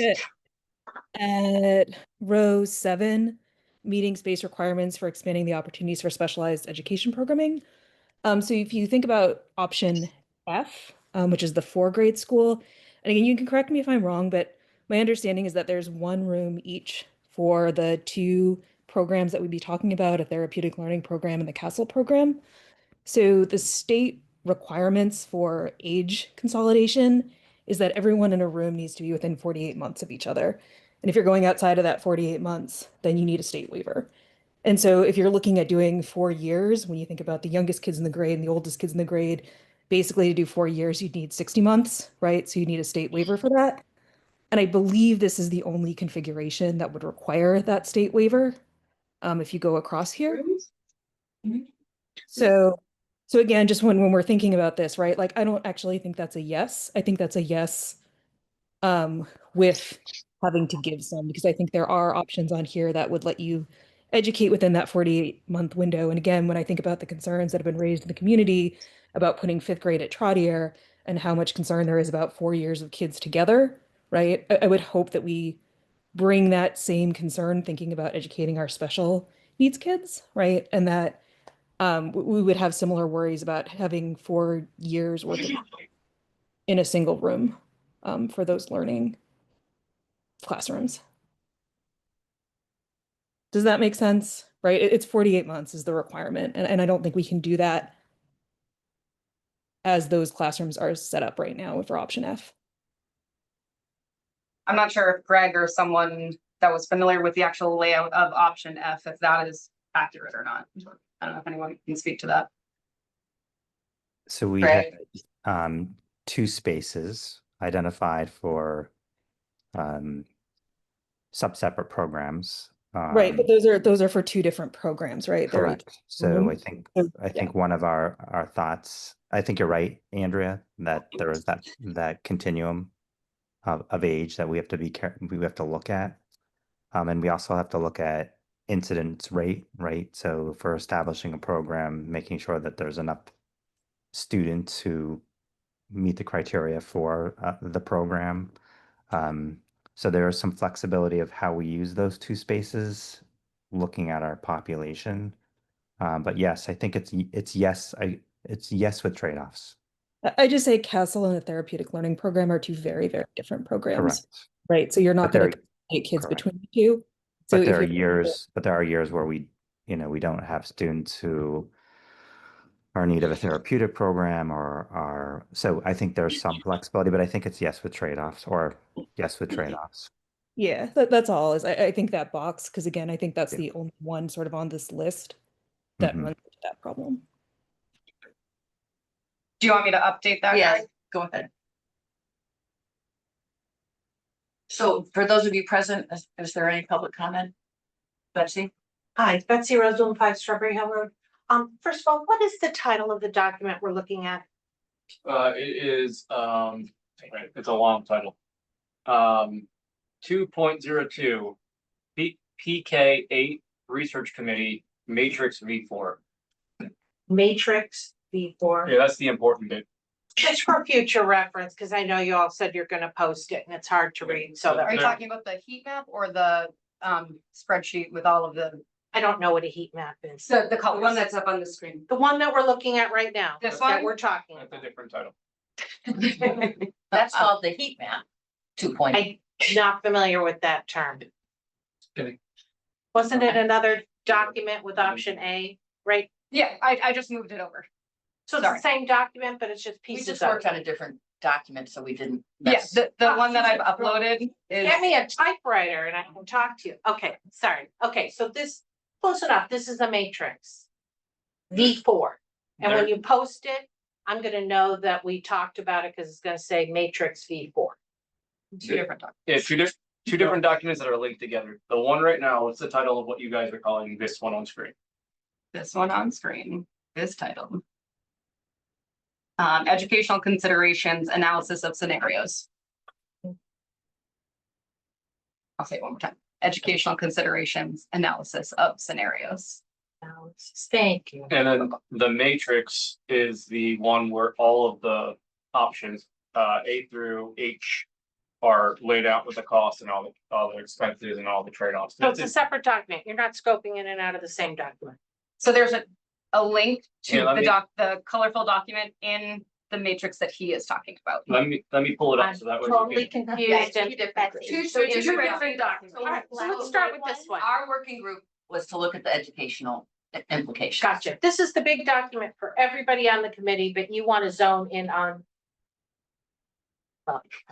at row 7, meeting space requirements for expanding the opportunities for specialized education programming. So if you think about option F, which is the 4th grade school, and again, you can correct me if I'm wrong, but my understanding is that there's one room each for the 2 programs that we'd be talking about, a therapeutic learning program and the Castle program. So the state requirements for age consolidation is that everyone in a room needs to be within 48 months of each other. And if you're going outside of that 48 months, then you need a state waiver. And so if you're looking at doing 4 years, when you think about the youngest kids in the grade and the oldest kids in the grade, basically to do 4 years, you'd need 60 months, right? So you need a state waiver for that. And I believe this is the only configuration that would require that state waiver if you go across here. So again, just when we're thinking about this, right? Like, I don't actually think that's a yes. I think that's a yes with having to give some, because I think there are options on here that would let you educate within that 48-month window. And again, when I think about the concerns that have been raised in the community about putting 5th grade at Trottier and how much concern there is about 4 years of kids together, right? I would hope that we bring that same concern thinking about educating our special needs kids, right? And that we would have similar worries about having 4 years worth of in a single room for those learning classrooms. Does that make sense? Right? It's 48 months is the requirement. And I don't think we can do that as those classrooms are set up right now for option F. I'm not sure if Greg or someone that was familiar with the actual layout of option F, if that is accurate or not. I don't know if anyone can speak to that. So we Greg? had 2 spaces identified for sub-separate programs. Right, but those are for 2 different programs, right? They're each- Correct. So I Yeah. think one of our thoughts, I think you're right, Andrea, that there is that continuum of age that we have to look at. And we also have to look at incidence rate, right? So for establishing a program, making sure that there's enough students who meet the criteria for the program. So there is some flexibility of how we use those 2 spaces, looking at our population. But yes, I think it's yes with trade-offs. I just say Castle and the therapeutic learning program are 2 very, very different programs. Correct. Right. So you're not But going to take kids correct. between the 2. So But if there are you're years where we don't have students who are in need of a therapeutic program so I think there's some flexibility, but I think it's yes with trade-offs or yes with trade-offs. Yeah, that's all is I think that box, because again, I think that's Yeah. the only one sort of on this list that Mhm. runs into that problem. Do you want me to update that? Yes, Greg? go ahead. So for those of you present, is there any public comment? Betsy? Hi, Betsy Roseland, 5 Strawberry Hill Road. First of all, what is the title of the document we're looking at? It is, it's a long title. 2.02 PK 8 Research Committee Matrix V4. Matrix V4. Yeah, that's the important bit. Just for future reference, because I know you all said you're gonna post it and it's hard to read, so Are you that, talking about the heat map or the spreadsheet with all of the I don't know what a heat map is. the colors? One that's up on the screen. The one that we're looking at right now. This That one? we're talking That's a about. different title. That's called the heat map. 2.0. I'm not familiar with that term. Kidding. Wasn't it another document with option A, right? Yeah, I just moved it over. So it's the Sorry. same document, but it's just We pieces just of worked it. on a different document, so we didn't. Yes, mess. the one that I've uploaded is. Get me a typewriter and I can talk to you. Okay, sorry. Okay, so this, close enough. This is a matrix. V4. And when There- you post it, I'm gonna know that we talked about it because it's gonna say matrix V4. Two different documents. Yeah, two different documents that are linked together. The one right now, what's the title of what you guys are calling this one on screen? This one on screen is titled. Educational considerations, analysis of scenarios. I'll say it one more time. Educational considerations, analysis of scenarios. Thank you. And then the matrix is the one where all of the options, A through H, are laid out with the cost and all the expenses and all the trade-offs. So it's a separate document. You're not scoping in and out of the same document. So there's a link to Yeah, let me- the colorful document in the matrix that he is talking about. Let me pull it up I'm so that way. totally we can- confused and. Two different documents. All right, so let's start with this one. Our working group was to look at the educational implications. Gotcha. This is the big document for everybody on the committee, but you want to zone in on.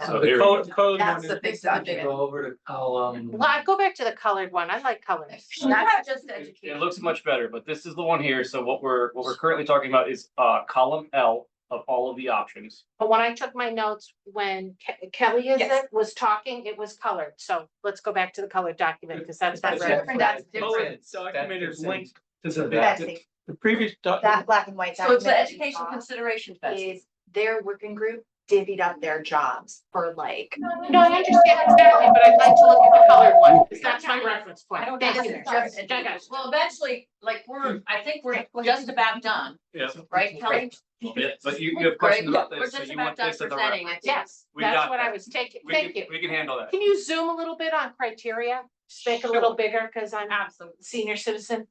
So The here we code, go. code That's one the is- big document. Go over to column. Well, I go back to the colored one. I like colors. That's just It education. looks much better, but this is the one here. So what we're currently talking about is column L of all of the options. But when I took my notes, when Kelly is Yes. it was talking, it was colored. So let's go back to the colored document because that's. That's what- different. That's Colored different. document is linked to So the, that's the previous That document. black and white So it's the document educational consideration fest. is their working group divvied up their jobs for like. No, I understand exactly, but I'd like to look at the colored one because that's my reference point. I don't Thank know. you. Just education. Well, eventually, like I think we're just about done, Yeah. right, Kelly? Yeah, but you have questions about We're this, so just you about want done this as a presenting reference. it. Yes, We that's got what I that. was taking. We Thank can- you. We can handle that. Can you zoom a little bit on criteria? Just make it a little Sure. bigger because I'm a Absolutely. senior citizen.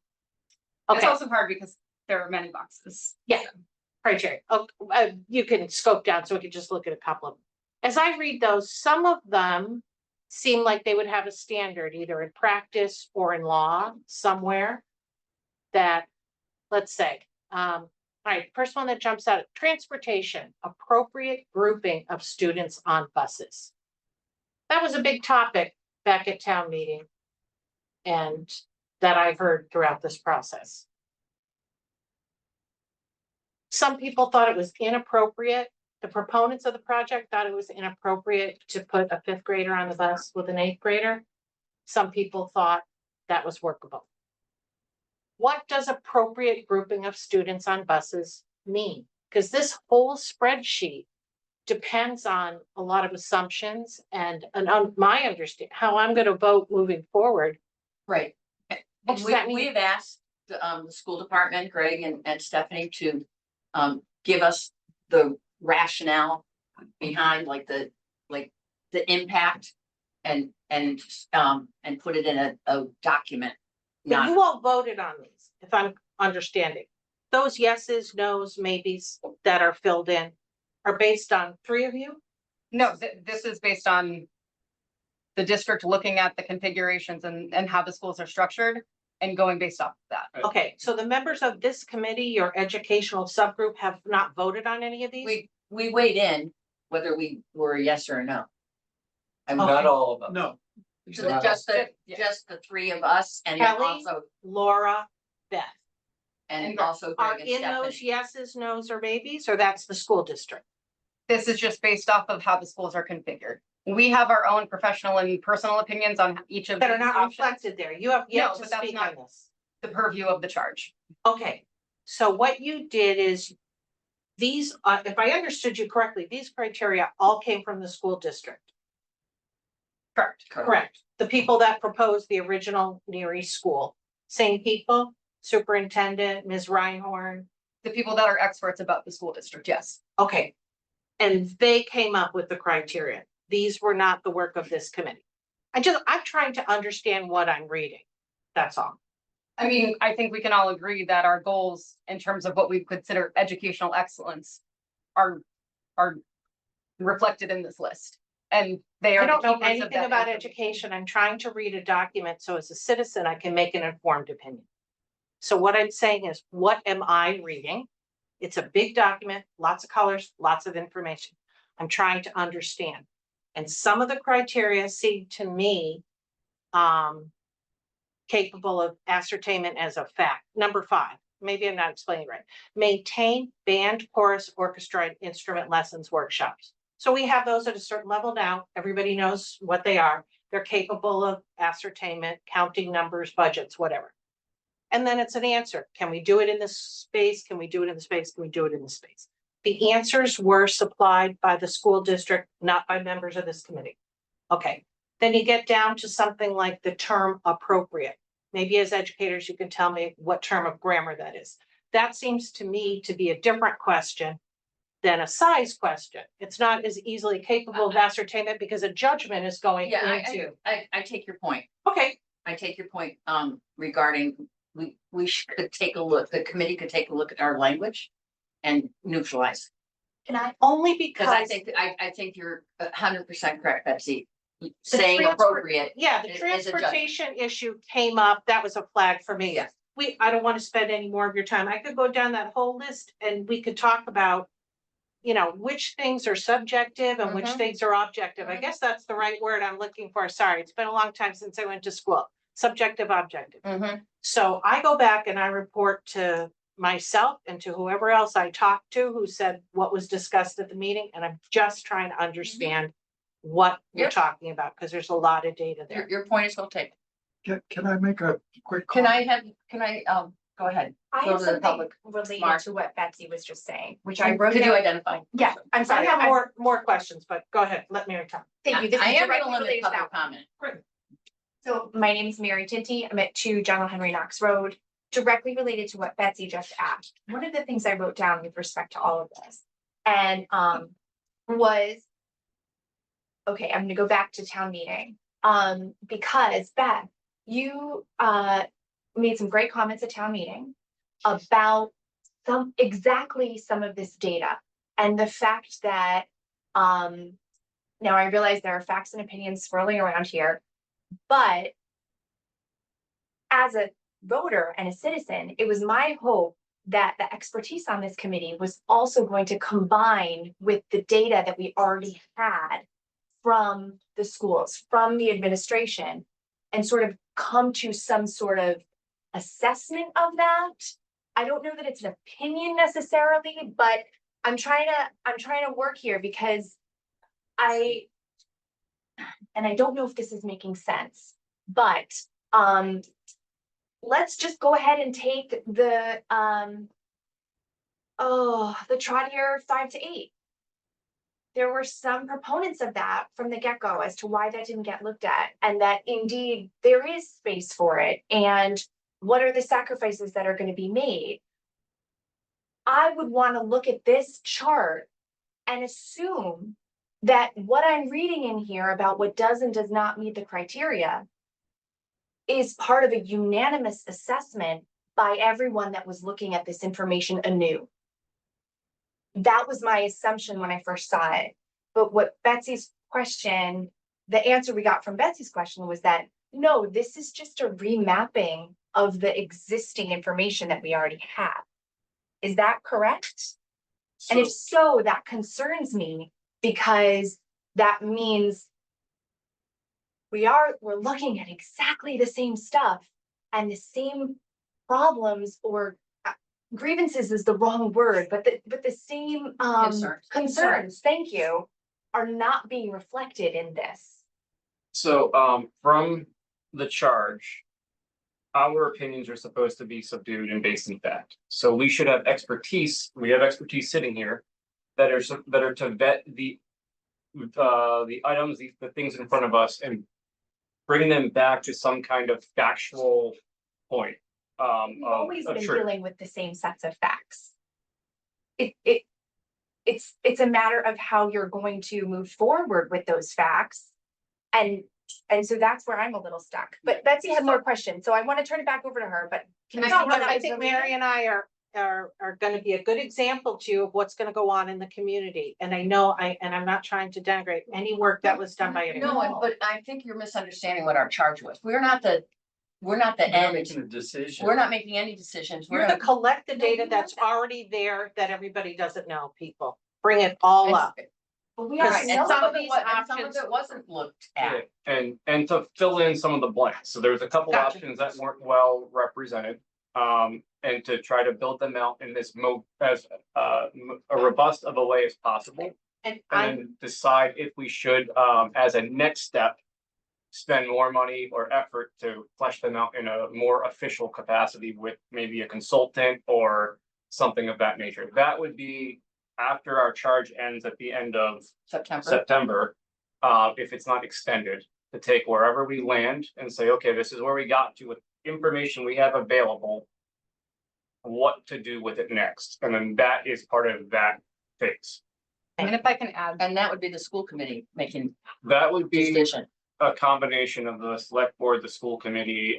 It's Okay, also hard because there are many boxes. criteria. Oh, you can scope down so we can just look at a couple of them. As I read those, some of them seem like they would have a standard either in practice or in law somewhere. That, let's say, all right, first one that jumps out, transportation, appropriate grouping of students on buses. That was a big topic back at town meeting. And that I've heard throughout this process. Some people thought it was inappropriate. The proponents of the project thought it was inappropriate to put a fifth grader on the bus with an eighth grader. Some people thought that was workable. What does appropriate grouping of students on buses mean? Because this whole spreadsheet depends on a lot of assumptions and on my understanding, how I'm gonna vote moving forward. Right. What does that mean? We've asked the school department, Greg and Stephanie, to give us the rationale behind like the impact and put it in a document. But Not, you all voted on these, if I'm understanding. Those yeses, nos, maybes that are filled in are based on three of you? No, this is based on the district looking at the configurations and how the schools are structured and going based off of that. Okay, so the members of this committee, your educational subgroup, have not voted on any of these? we weighed in whether we were a yes or a no. And Not all of them. No, so just the three of us and then Kelly? also, Laura, Beth. and also Are Greg and in those Stephanie. yeses, nos, or maybes, or that's the school district? This is just based off of how the schools are configured. We have our own professional and personal opinions on each of That are these not options, reflected there. You have yet No, to but that's speak not- on this. the purview of the charge. Okay, so what you did is these, if I understood you correctly, these criteria all came from the school district. Correct. Correct. The people that proposed the original Near East School, same people, superintendent, Ms. Reinhorn. The people that are experts about the school district, yes. Okay. And they came up with the criteria. These were not the work of this committee. I'm trying to understand what I'm reading. That's all. I mean, I think we can all agree that our goals in terms of what we consider educational excellence are reflected in this list. And they are. I don't the know keepers of anything that about information. education. I'm trying to read a document, so as a citizen, I can make an informed opinion. So what I'm saying is, what am I reading? It's a big document, lots of colors, lots of information. I'm trying to understand. And some of the criteria seem to me capable of ascertainment as a fact. Number 5, maybe I'm not explaining right. Maintain band, chorus, orchestra, and instrument lessons workshops. So we have those at a certain level now. Everybody knows what they are. They're capable of ascertainment, counting numbers, budgets, whatever. And then it's an answer. Can we do it in this space? Can we do it in the space? Can we do it in the space? The answers were supplied by the school district, not by members of this committee. Okay, then you get down to something like the term appropriate. Maybe as educators, you can tell me what term of grammar that is. That seems to me to be a different question than a size question. It's not as easily capable of ascertainment because a judgment is going Yeah, into. I take your point. Okay, I take your point, regarding, could take a look, the committee could take a look at our language and neutralize. Can I? only Because because. I think you're 100% correct, Betsy. Saying transfer- appropriate. Yeah, the is a judgment. transportation issue came up. That was a flag for me. Yes. I don't want to spend any more of your time. I could go down that whole list and we could talk about, which things are subjective and which Mhm. things are objective. I Mhm. guess that's the right word I'm looking for. Sorry, it's been a long time since I went to school. Subjective, objective. So I go back and I report to myself and to whoever else I talked to who said what was discussed at the meeting. And I'm just trying to understand what we're Yep. talking about, because there's a lot of data there. Your point is well taken. Can I make a quick Can comment? Go ahead. I Go have to the something public. related Mark. to what Betsy was just saying, which I wrote Could you down. identify? Yeah, I'm I sorry. have more questions, but go ahead. Let Mary talk. Thank you. This I is am going to directly limit related to public that. comment. So my name is Mary Tinty. I'm at 2 General Henry Knox Road, directly related to what Betsy just asked. One of the things I wrote down with respect to all of this and was, okay, I'm gonna go back to town meeting. Because Beth, you made some great comments at town meeting about some of this data and the fact that now I realize there are facts and opinions swirling around here, but as a voter and a citizen, it was my hope that the expertise on this committee was also going to combine with the data that we already had from the schools, from the administration, and sort of come to some sort of assessment of that. I don't know that it's an opinion necessarily, but I'm trying to work here because I don't know if this is making sense, but let's just go ahead and take the Trotter 5 to 8. There were some proponents of that from the get-go as to why that didn't get looked at, and that indeed there is space for it, and what are the sacrifices that are going to be made. I would want to look at this chart and assume that what I'm reading in here about what does and does not meet the criteria is part of a unanimous assessment by everyone that was looking at this information anew. That was my assumption when I first saw it. But what Betsy's question, the answer we got from Betsy's question was that, no, this is just a remapping of the existing information that we already have. Is that correct? And if so, that concerns me because that means we're looking at exactly the same stuff and the same problems, or grievances is the wrong word, but the same concerns, thank you, are not being reflected in this. So, from the charge, our opinions are supposed to be subdued and based in fact. So we should have expertise. We have expertise sitting here that are to vet the items, the things in front of us, and bring them back to some kind of factual point. We've always been truth. dealing with the same sets of facts. It's a matter of how you're going to move forward with those facts. And so that's where I'm a little stuck. But Betsy had more questions, so I want to turn it back over to her, but. I think Mary and I are going to be a good example to you of what's going to go on in the community. And I know I'm not trying to denigrate any work that was done by anyone. No, but I think you're misunderstanding what our charge was. We're not the we're not the end. Making a decision. We're not making any decisions. We're You're to gonna. collect the data that's already there that everybody doesn't know, people. Bring it all up. But we Because are Right, and some some of of it these was, and some of options- it wasn't looked at. And to fill in some of the blanks, so there's a couple Gotcha. options that weren't well represented. And to try to build them out in this as a robust of a way as possible. And And then decide if we should, as a next step, spend more money or effort to flesh them out in a more official capacity with maybe a consultant or something of that nature. That would be after our charge ends at the end of September, if it's not extended, to take wherever we land and say, okay, this is where we got to with information we have available. What to do with it next, and then that is part of that phase. I mean, if I can add, And that would be the school committee making That would be decision. a combination of the select board, the school committee,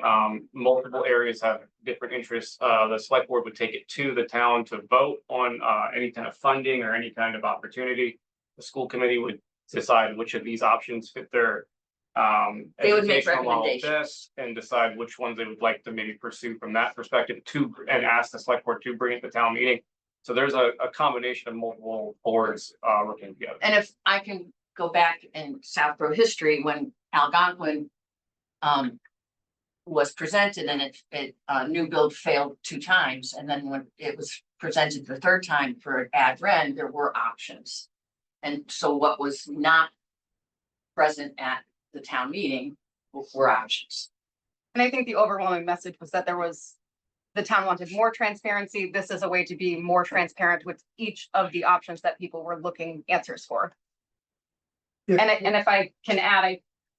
multiple areas have different interests. The select board would take it to the town to vote on any kind of funding or any kind of opportunity. The school committee would decide which of these options fit their They would make educational model recommendations. best and decide which ones they would like to maybe pursue from that perspective and ask the select board to bring it to town meeting. So there's a combination of multiple boards working together. And if I can go back in Southborough history, when Algonquin was presented and new build failed 2 times, and then when it was presented the 3rd time for ad rem, there were options. And so what was not present at the town meeting were options. and I think the overwhelming message was that the town wanted more transparency. This is a way to be more transparent with each of the options that people were looking answers for. Yeah. And if I can add,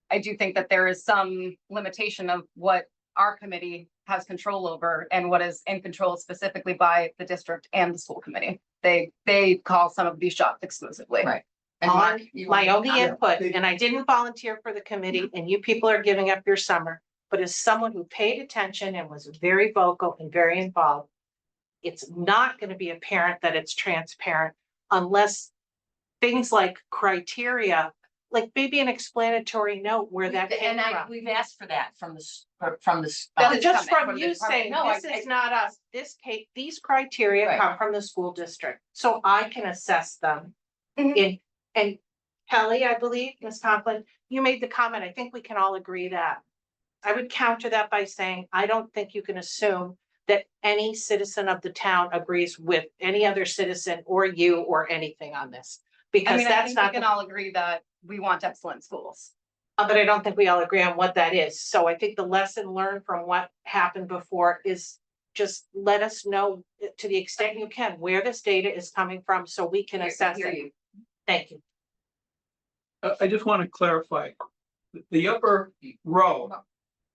I do think that there is some limitation of what our committee has control over and what is in control specifically by the district and the school committee. They call some of these shots exclusively. Right. And Mark, you My wanna only comment? input, and I didn't volunteer for the committee, and you people are giving up your summer, but as someone who paid attention and was very vocal and very involved, it's not gonna be apparent that it's transparent unless things like criteria, like maybe an explanatory note where that came And from. we've asked for that from the. That's Just coming from the you department. saying, No, this is not us, these criteria Right. come from the school district, so I can assess them. Mhm. And Kelly, I believe, Ms. Conklin, you made the comment, I think we can all agree that. I would counter that by saying, I don't think you can assume that any citizen of the town agrees with any other citizen or you or anything on this. I Because mean, I that's think we not, can all agree that we want excellent schools. but I don't think we all agree on what that is. So I think the lesson learned from what happened before is just let us know to the extent you can, where this data is coming from, so we can assess Hear it. you. Thank you. I just want to clarify, the upper row,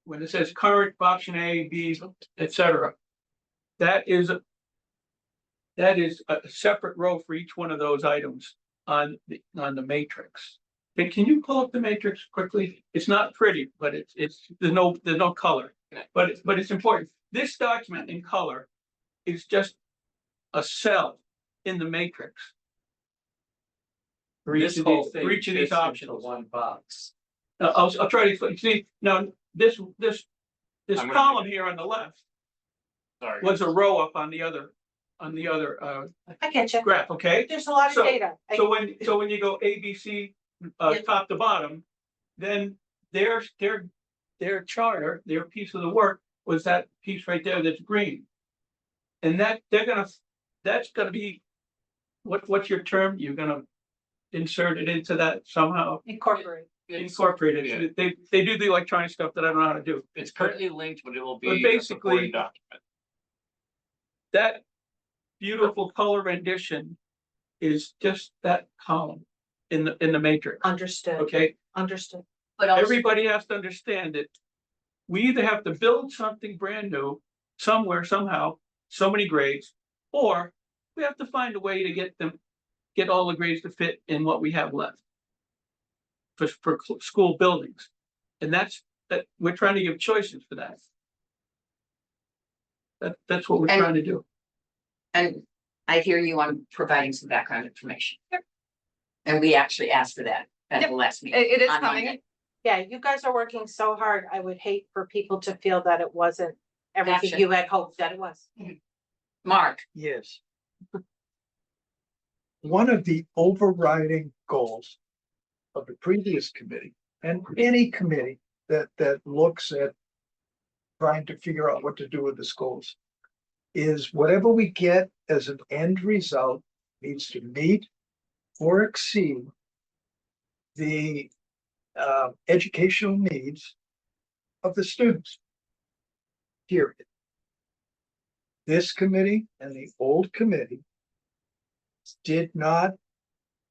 when it says current option A, B, et cetera, that is a separate row for each one of those items on the matrix. Can you pull up the matrix quickly? It's not pretty, but there's no color, but it's important. This document in color is just a cell in the matrix. For each of these options. One box. I'll try to explain. See, now, this I'm gonna column here on the left Sorry. was a row up on the other I get you. graph, okay? There's a lot of So- data. So when you go A, B, C, Yeah. top to bottom, then their charter, their piece of the work was that piece right there that's green. And that's gonna be, what's your term? You're gonna insert it into that somehow, Incorporate. incorporate it. They do the electronic stuff that I don't know how to do. It's currently linked, but it will be. But a basically- supporting document. That beautiful color rendition is just that column in the matrix, Understood, okay? understood. But also, Everybody has to understand that we either have to build something brand new somewhere, somehow, so many grades, or we have to find a way to get all the grades to fit in what we have left for school buildings. And that we're trying to give choices for that. That's what we're And- trying to do. and I hear you on providing some background information. And we actually asked for that at the last meeting. It is on coming. Monday. Yeah, you guys are working so hard. I would hate for people to feel that it wasn't everything Gotcha. you had hoped that it was. Mark, Yes. One of the overriding goals of the previous committee and any committee that looks at trying to figure out what to do with the schools is whatever we get as an end result needs to meet or exceed the educational needs of the students. Period. This committee and the old committee did not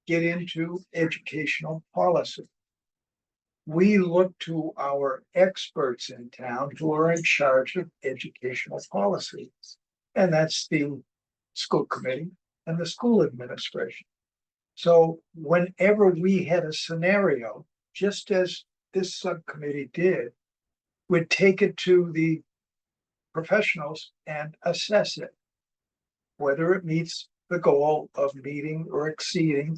get into educational policy. We look to our experts in town who are in charge of educational policy. And that's the school committee and the school administration. So whenever we had a scenario, just as this subcommittee did, we'd take it to the professionals and assess it, whether it meets the goal of meeting or exceeding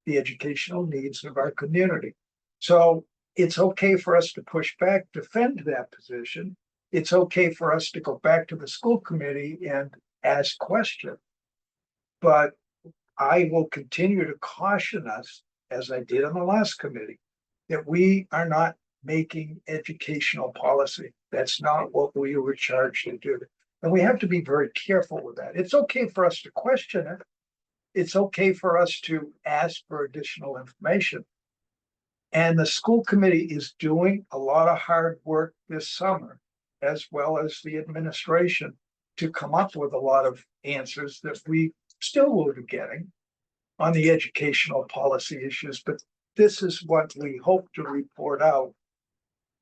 the educational needs of our community. So it's okay for us to push back, defend that position. It's okay for us to go back to the school committee and ask questions. But I will continue to caution us, as I did on the last committee, that we are not making educational policy. That's not what we were charged to do. And we have to be very careful with that. It's okay for us to question it. It's okay for us to ask for additional information. And the school committee is doing a lot of hard work this summer, as well as the administration, to come up with a lot of answers that we still will be getting on the educational policy issues. But this is what we hope to report out.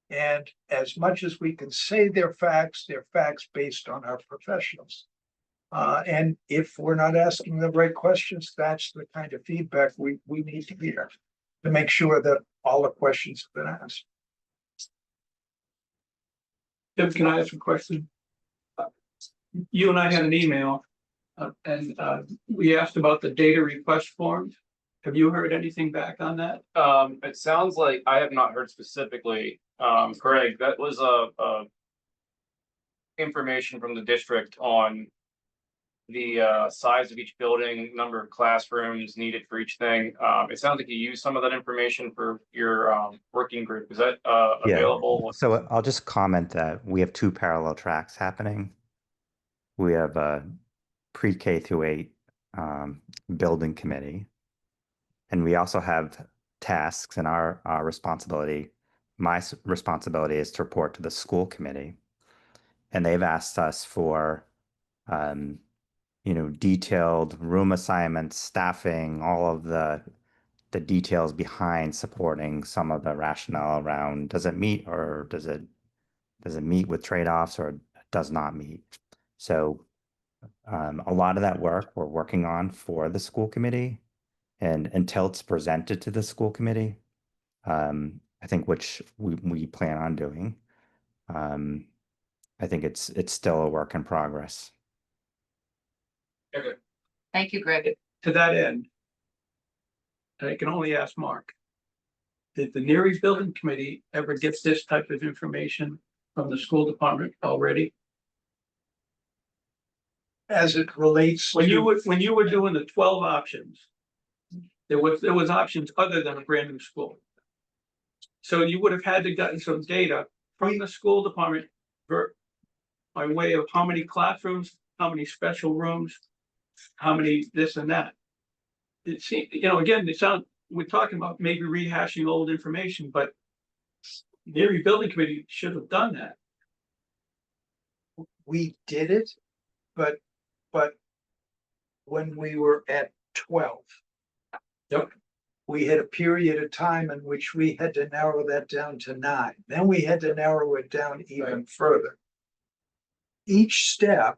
And as much as we can say they're facts based on our professionals. And if we're not asking the right questions, that's the kind of feedback we need to hear to make sure that all the questions have been asked. Tim, can I ask a question? You and I had an email and we asked about the data request forms. Have you heard anything back on that? It sounds like I have not heard specifically, Craig, that was a information from the district on the size of each building, number of classrooms needed for each thing. It sounds like you used some of that information for your working group. Is that Yeah. available? So I'll just comment that we have two parallel tracks happening. We have a pre-K through 8 building committee. And we also have tasks, and our responsibility, my responsibility is to report to the school committee. And they've asked us for, detailed room assignments, staffing, all of the details behind supporting some of the rationale around, does it meet or does it meet with trade-offs or does not meet? So a lot of that work we're working on for the school committee. And until it's presented to the school committee, I think which we plan on doing, I think it's still a work in progress. Okay. thank you, Greg. To that end, and I can only ask Mark, did the Neary Building Committee ever get this type of information from the school department already? As it relates When you to, were doing the 12 options, there was options other than a brand new school. So you would have had to gotten some data from the school department by way of how many classrooms, how many special rooms, how many this and that. It seems, again, we're talking about maybe rehashing old information, but the Erie Building Committee should have done that. we did it, but when we were at 12. Yep. We had a period of time in which we had to narrow that down to 9. Then we had to narrow it down even further. Each step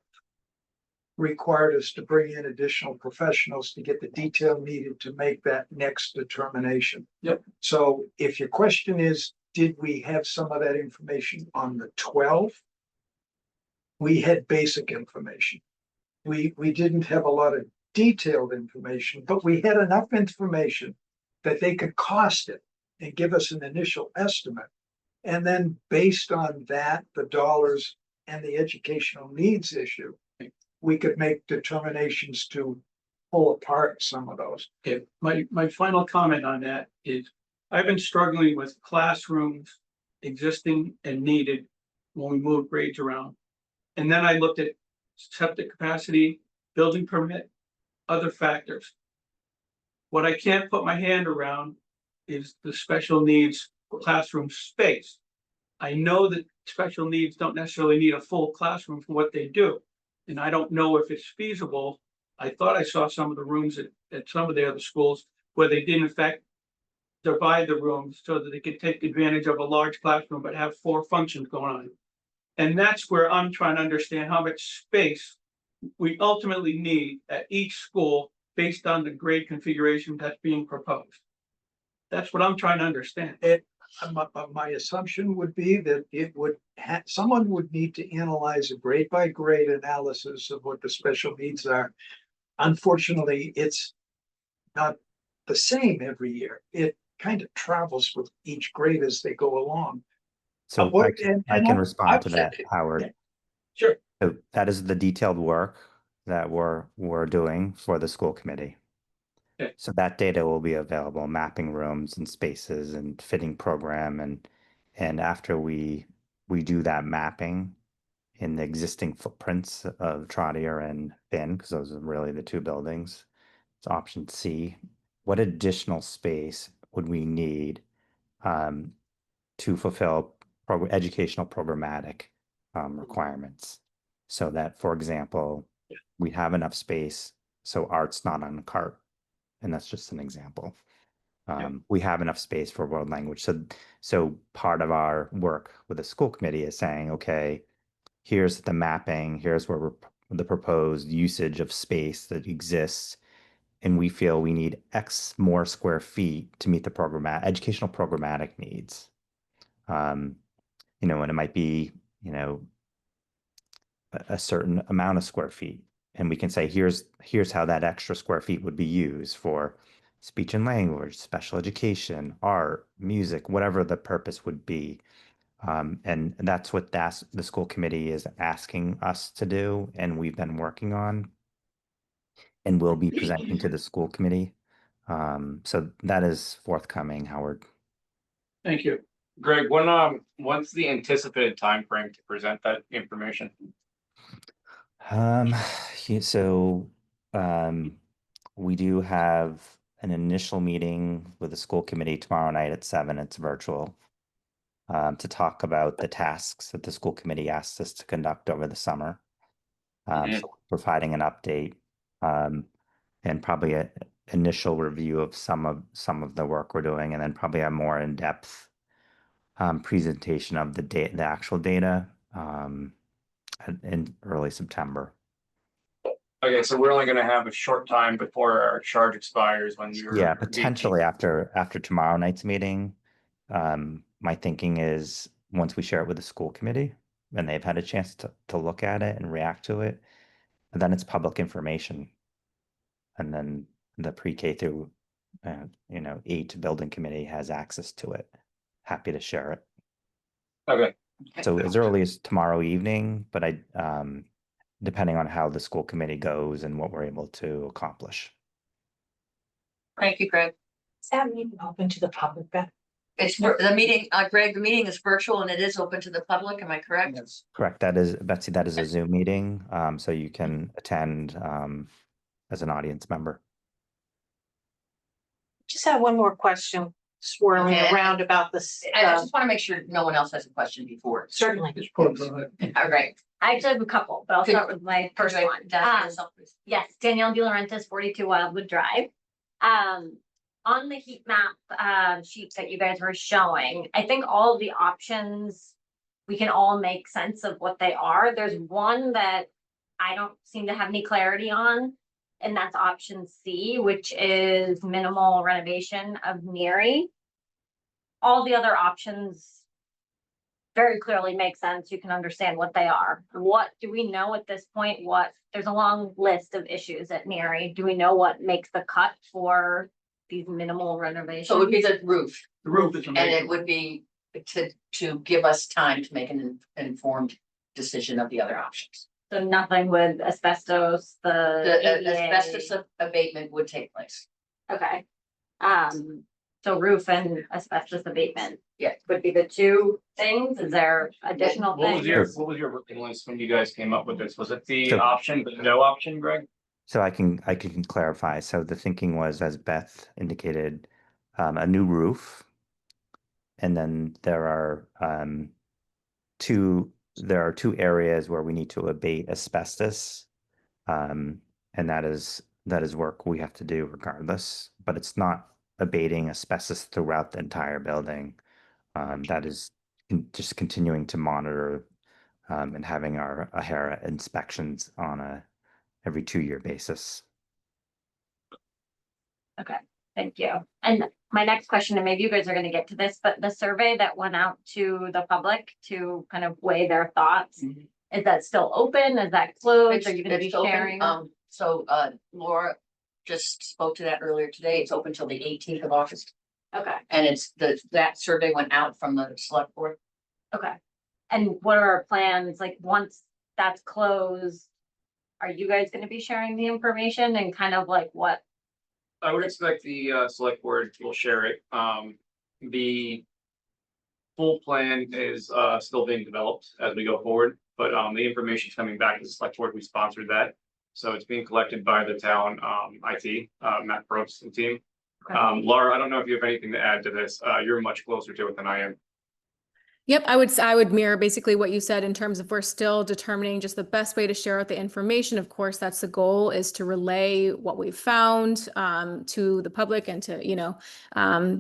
required us to bring in additional professionals to get the detail needed to make that next determination. Yep. So if your question is, did we have some of that information on the 12? We had basic information. We didn't have a lot of detailed information, but we had enough information that they could cost it. and give us an initial estimate. And then based on that, the dollars and the educational needs issue, we could make determinations to pull apart some of those. Okay, my final comment on that is, I've been struggling with classrooms existing and needed when we move grades around. And then I looked at septic capacity, building permit, other factors. What I can't put my hand around is the special needs classroom space. I know that special needs don't necessarily need a full classroom for what they do. And I don't know if it's feasible. I thought I saw some of the rooms at some of the other schools where they did in fact divide the rooms so that they could take advantage of a large classroom, but have 4 functions going on. And that's where I'm trying to understand how much space we ultimately need at each school based on the grade configuration that's being proposed. That's what I'm trying to understand. My assumption would be that it would someone would need to analyze a grade by grade analysis of what the special needs are. Unfortunately, it's not the same every year. It kind of travels with each grade as they go along. So I can respond to that, Howard. Sure. So that is the detailed work that we're doing for the school committee. Okay. So that data will be available, mapping rooms and spaces and fitting program, and after we do that mapping in the existing footprints of Trotter and Finn, because those are really the 2 buildings. It's option C. What additional space would we need to fulfill educational programmatic requirements? So that, for example, we have enough space so art's not on a cart, and that's just an example. We have enough space for world language. So part of our work with the school committee is saying, okay, here's the mapping, here's where the proposed usage of space that exists, and we feel we need X more square feet to meet the educational programmatic needs. And it might be, a certain amount of square feet. And we can say, here's how that extra square feet would be used for speech and language, special education, art, music, whatever the purpose would be. And that's what the school committee is asking us to do, and we've been working on, and will be presenting to the school committee. So that is forthcoming, Howard. Thank you. Greg, what's the anticipated time frame to present that information? So we do have an initial meeting with the school committee tomorrow night at 7. It's virtual. To talk about the tasks that the school committee asked us to conduct over the summer. So providing an update and probably an initial review of some of the work we're doing, and then probably a more in-depth presentation of the actual data in early September. Okay, so we're only going to have a short time before our charge expires when you're. Yeah, potentially after tomorrow night's meeting. My thinking is once we share it with the school committee and they've had a chance to look at it and react to it, then it's public information. And then the pre-K through 8 building committee has access to it. Happy to share it. Okay. So as early as tomorrow evening, but depending on how the school committee goes and what we're able to accomplish. Thank you, Greg. Is that meeting open to the public, Beth? It's the meeting, Greg, the meeting is virtual and it is open to the public. Am I correct? Yes. Correct. That is, Betsy, that is a Zoom meeting. So you can attend as an audience member. Just have one more question swirling Okay. around about this. I just want to make sure no one else has a question before. Certainly. Go ahead. All right. I actually have a couple, but I'll Good. start with my first Perfect. one. Identify yourself, please. Yes, Danielle De Laurentiis, 42 Wildwood Drive. On the heat map sheets that you guys were showing, I think all of the options, we can all make sense of what they are. There's one that I don't seem to have any clarity on, and that's option C, which is minimal renovation of Neary. All the other options very clearly make sense. You can understand what they are. What do we know at this point? There's a long list of issues at Neary. Do we know what makes the cut for these minimal renovations. So it would be the roof, The roof is and it amazing. would be to give us time to make an informed decision of the other options. So nothing with asbestos, the The ADA. asbestos abatement would take place. Okay. So roof and asbestos abatement. Yeah. Would be the two things. Is there additional What was things? your working list when you guys came up with this? Was it the So- option, but no option, Greg? So I can clarify. So the thinking was, as Beth indicated, a new roof. And then there are two areas where we need to abate asbestos. And that is work we have to do regardless, but it's not abating asbestos throughout the entire building. That is just continuing to monitor and having our AHERA inspections on a every 2-year basis. Okay, thank you. And my next question, and maybe you guys are gonna get to this, but the survey that went out to the public to kind of weigh their thoughts, is that still open? Is that closed? Are you gonna be It's open. sharing? So Laura just spoke to that earlier today. It's open till the 18th of August. Okay, And it's that survey went out from the select board. okay. And what are our plans? Like, once that's closed, are you guys gonna be sharing the information and kind of like what? I would expect the select board will share it. The full plan is still being developed as we go forward, but the information is coming back to the select board. We sponsored that. So it's being collected by the town IT, Matt Probst and team. Okay. Laura, I don't know if you have anything to add to this. You're much closer to it than I am. Yep, I would mirror basically what you said in terms of we're still determining just the best way to share out the information. Of course, that's the goal, is to relay what we've found to the public and to,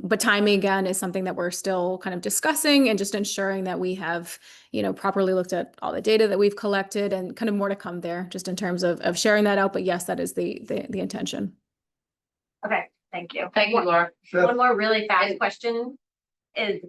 but timing again is something that we're still kind of discussing and just ensuring that we have, properly looked at all the data that we've collected and kind of more to come there just in terms of sharing that out. But yes, that is the intention. Okay, thank you. Thank you, Laura. One more really fast question is,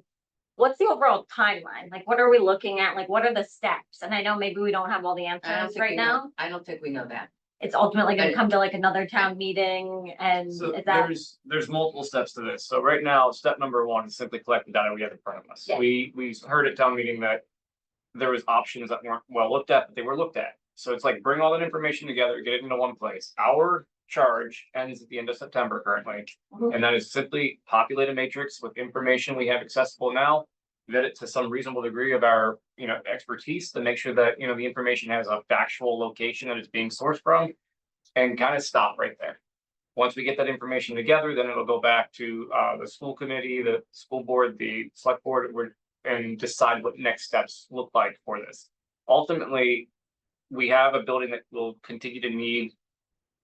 what's the overall timeline? Like, what are we looking at? Like, what are the steps? And I know maybe we don't have all the I don't answers think right we now. know. I don't think we know that. It's ultimately gonna I- come to like another town meeting, and So is that, there's multiple steps to this. So right now, step number one is simply collect the data we have in front of us. Yeah. We heard at town meeting that there was options that weren't well looked at, but they were looked at. So it's like, bring all that information together, get it into one place. Our charge ends at the end of September currently. Mhm. And that is simply populate a matrix with information we have accessible now, vet it to some reasonable degree of our, expertise to make sure that, the information has a factual location that it's being sourced from, and kind of stop right there. Once we get that information together, then it'll go back to the school committee, the school board, the select board, and decide what next steps look like for this. Ultimately, we have a building that will continue to need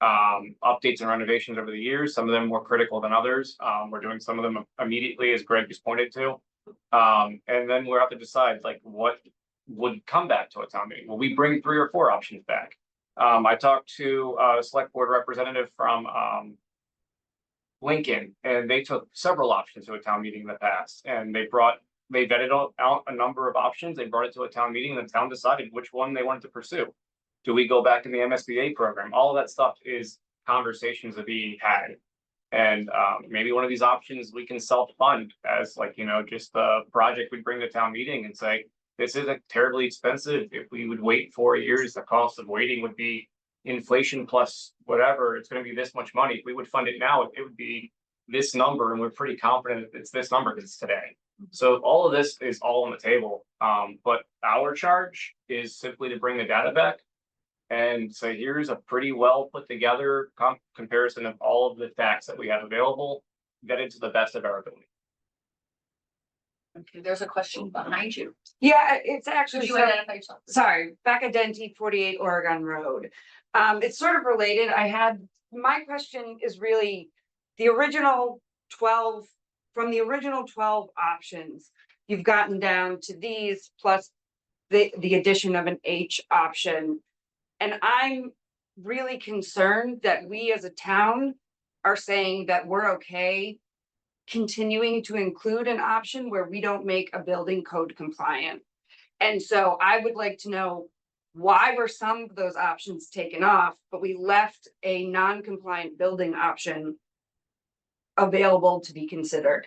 updates and renovations over the years, some of them more critical than others. We're doing some of them immediately, as Greg just pointed to. And then we'll have to decide like what would come back to a town meeting. Will we bring 3 or 4 options back? I talked to a select board representative from Lincoln, and they took several options to a town meeting in the past, and they vetted out a number of options. They brought it to a town meeting, and the town decided which one they wanted to pursue. Do we go back in the MSBA program? All of that stuff is conversations to be had. And maybe one of these options we can self-fund as just a project we bring to town meeting and say, this isn't terribly expensive. If we would wait 4 years, the cost of waiting would be inflation plus whatever. It's going to be this much money. If we would fund it now, it would be this number, and we're pretty confident it's this number because it's today. So all of this is all on the table. But our charge is simply to bring the data back and say, here's a pretty well put together comparison of all of the facts that we have available, vetted to the best of our ability. Okay, there's a question behind you. Yeah, it's actually, Could you identify yourself? sorry, Becca Denti, 48 Oregon Road. It's sort of related. My question is really the original 12, from the original 12 options, you've gotten down to these plus the addition of an H option. And I'm really concerned that we as a town are saying that we're okay continuing to include an option where we don't make a building code compliant. And so I would like to know, why were some of those options taken off, but we left a non-compliant building option available to be considered?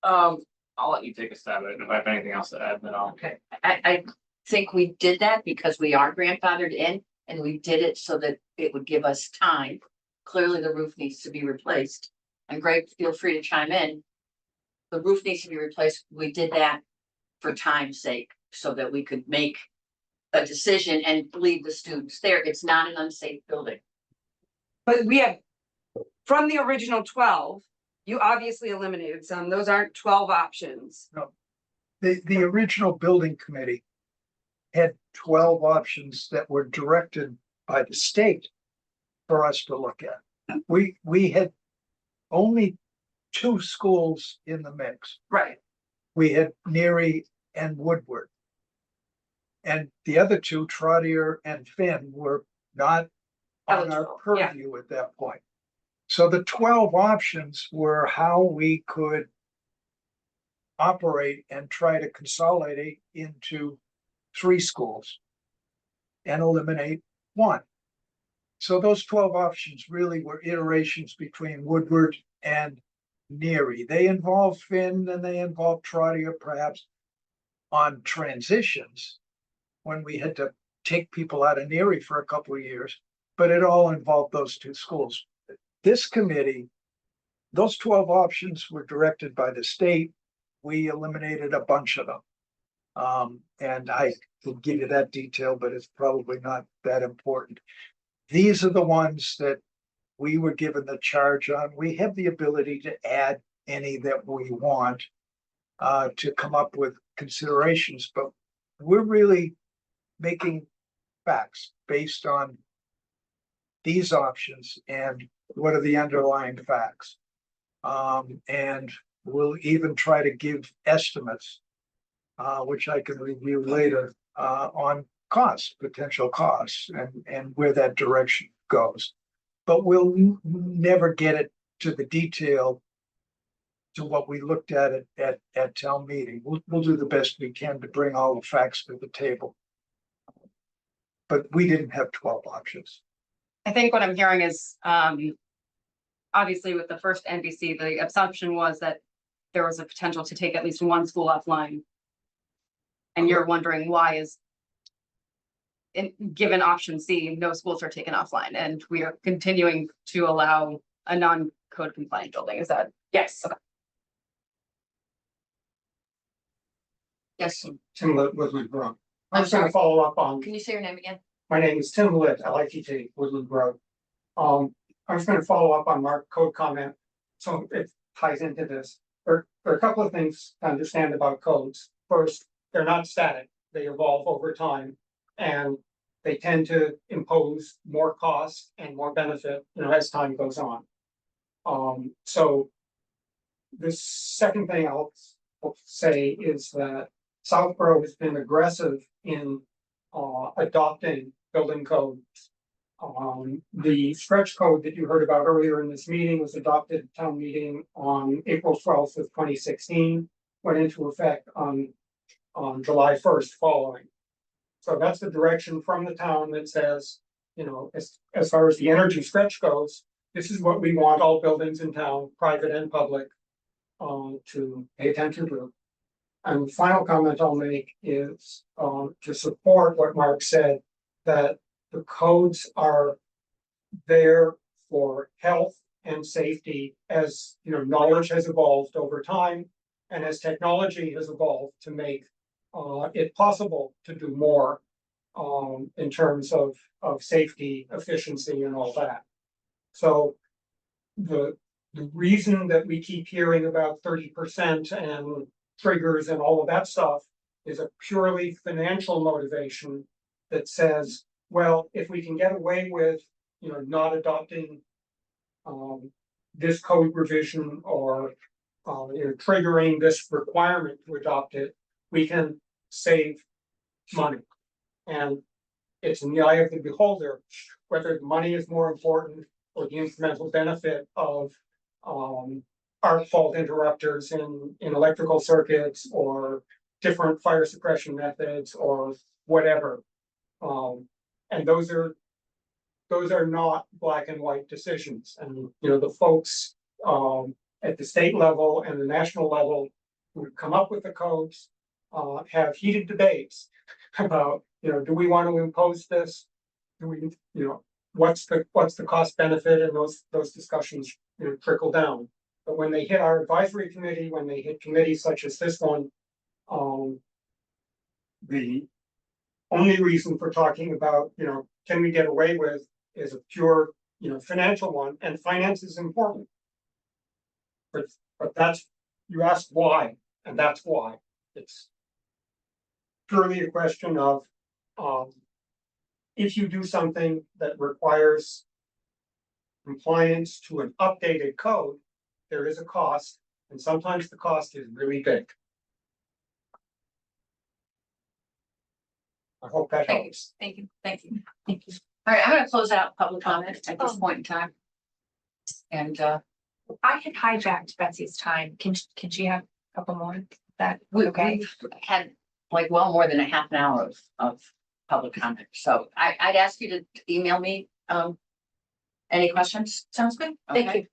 I'll let you take a stab at it. If I have anything else to add, then I'll. Okay, I think we did that because we are grandfathered in and we did it so that it would give us time. Clearly, the roof needs to be replaced. And Greg, feel free to chime in. The roof needs to be replaced. We did that for time's sake, so that we could make a decision and leave the students there. It's not an unsafe building. But we have, from the original 12, you obviously eliminated some. Those aren't 12 options. The original building committee had 12 options that were directed by the state for us to look at. We had only 2 schools in the mix. Right. We had Neary and Woodward. And the other 2, Trotter and Finn, were not on our Eligible, yeah. purview at that point. So the 12 options were how we could operate and try to consolidate into 3 schools and eliminate 1. So those 12 options really were iterations between Woodward and Neary. They involved Finn and they involved Trotter perhaps on transitions when we had to take people out of Neary for a couple of years, but it all involved those 2 schools. This committee, those 12 options were directed by the state. We eliminated a bunch of them. And I could give you that detail, but it's probably not that important. These are the ones that we were given the charge on. We have the ability to add any that we want to come up with considerations, but we're really making facts based on these options and what are the underlying facts. And we'll even try to give estimates, which I can review later, on costs, potential costs, and where that direction goes. But we'll never get it to the detail to what we looked at town meeting. We'll do the best we can to bring all the facts to the table. But we didn't have 12 options. I think what I'm hearing is, obviously with the first NBC, the assumption was that there was a potential to take at least 1 school offline. And you're wondering why is, given option C, no schools are taken offline, and we are continuing to allow a non-code compliant building. Is that? Yes. Okay. Yes, Tim Woodland Grove. I'm I'm just gonna sorry. follow up on, Can you say your name again? my name is Tim Litt, LITT, Woodland Grove. I'm just gonna follow up on Mark's code comment, so it ties into this. There are a couple of things to understand about codes. First, they're not static, they evolve over time, and they tend to impose more cost and more benefit, as time goes on. So the second thing I'll say is that Southborough has been aggressive in adopting building codes. The stretch code that you heard about earlier in this meeting was adopted at town meeting on April 12th of 2016, went into effect on July 1st following. So that's the direction from the town that says, as far as the energy stretch goes, this is what we want all buildings in town, private and public, to pay attention to. And the final comment I'll make is to support what Mark said, that the codes are there for health and safety as knowledge has evolved over time and as technology has evolved to make it possible to do more in terms of safety, efficiency, and all that. So the reason that we keep hearing about 30% and triggers and all of that stuff is a purely financial motivation that says, well, if we can get away with, not adopting this code revision or triggering this requirement to adopt it, we can save money. And it's in the eye of the beholder whether the money is more important or the incremental benefit of arc fault interrupters in electrical circuits or different fire suppression methods or whatever. And those are those are not black and white decisions. And, you know, the folks, at the state level and the national level who come up with the codes, have heated debates about, you know, do we want to impose this? Do we, you know, what's the cost benefit, and those discussions, you know, trickle down. But when they hit our advisory committee, when they hit committees such as this one, the only reason for talking about, you know, can we get away with, is a pure, you know, financial one, and finance is important. But that's, you asked why, and that's why. It's purely a question of, if you do something that requires compliance to an updated code, there is a cost, and sometimes the cost is really big. I hope that Thank you, helps. thank you, thank you, thank you. All right, I'm gonna close out public comment at this point in time. And, I had hijacked Betsy's time. Can she have a couple more? That, we've okay? had like well more than a half an hour of public comment, so I'd ask you to email me, any questions. Sounds good? Thank Okay.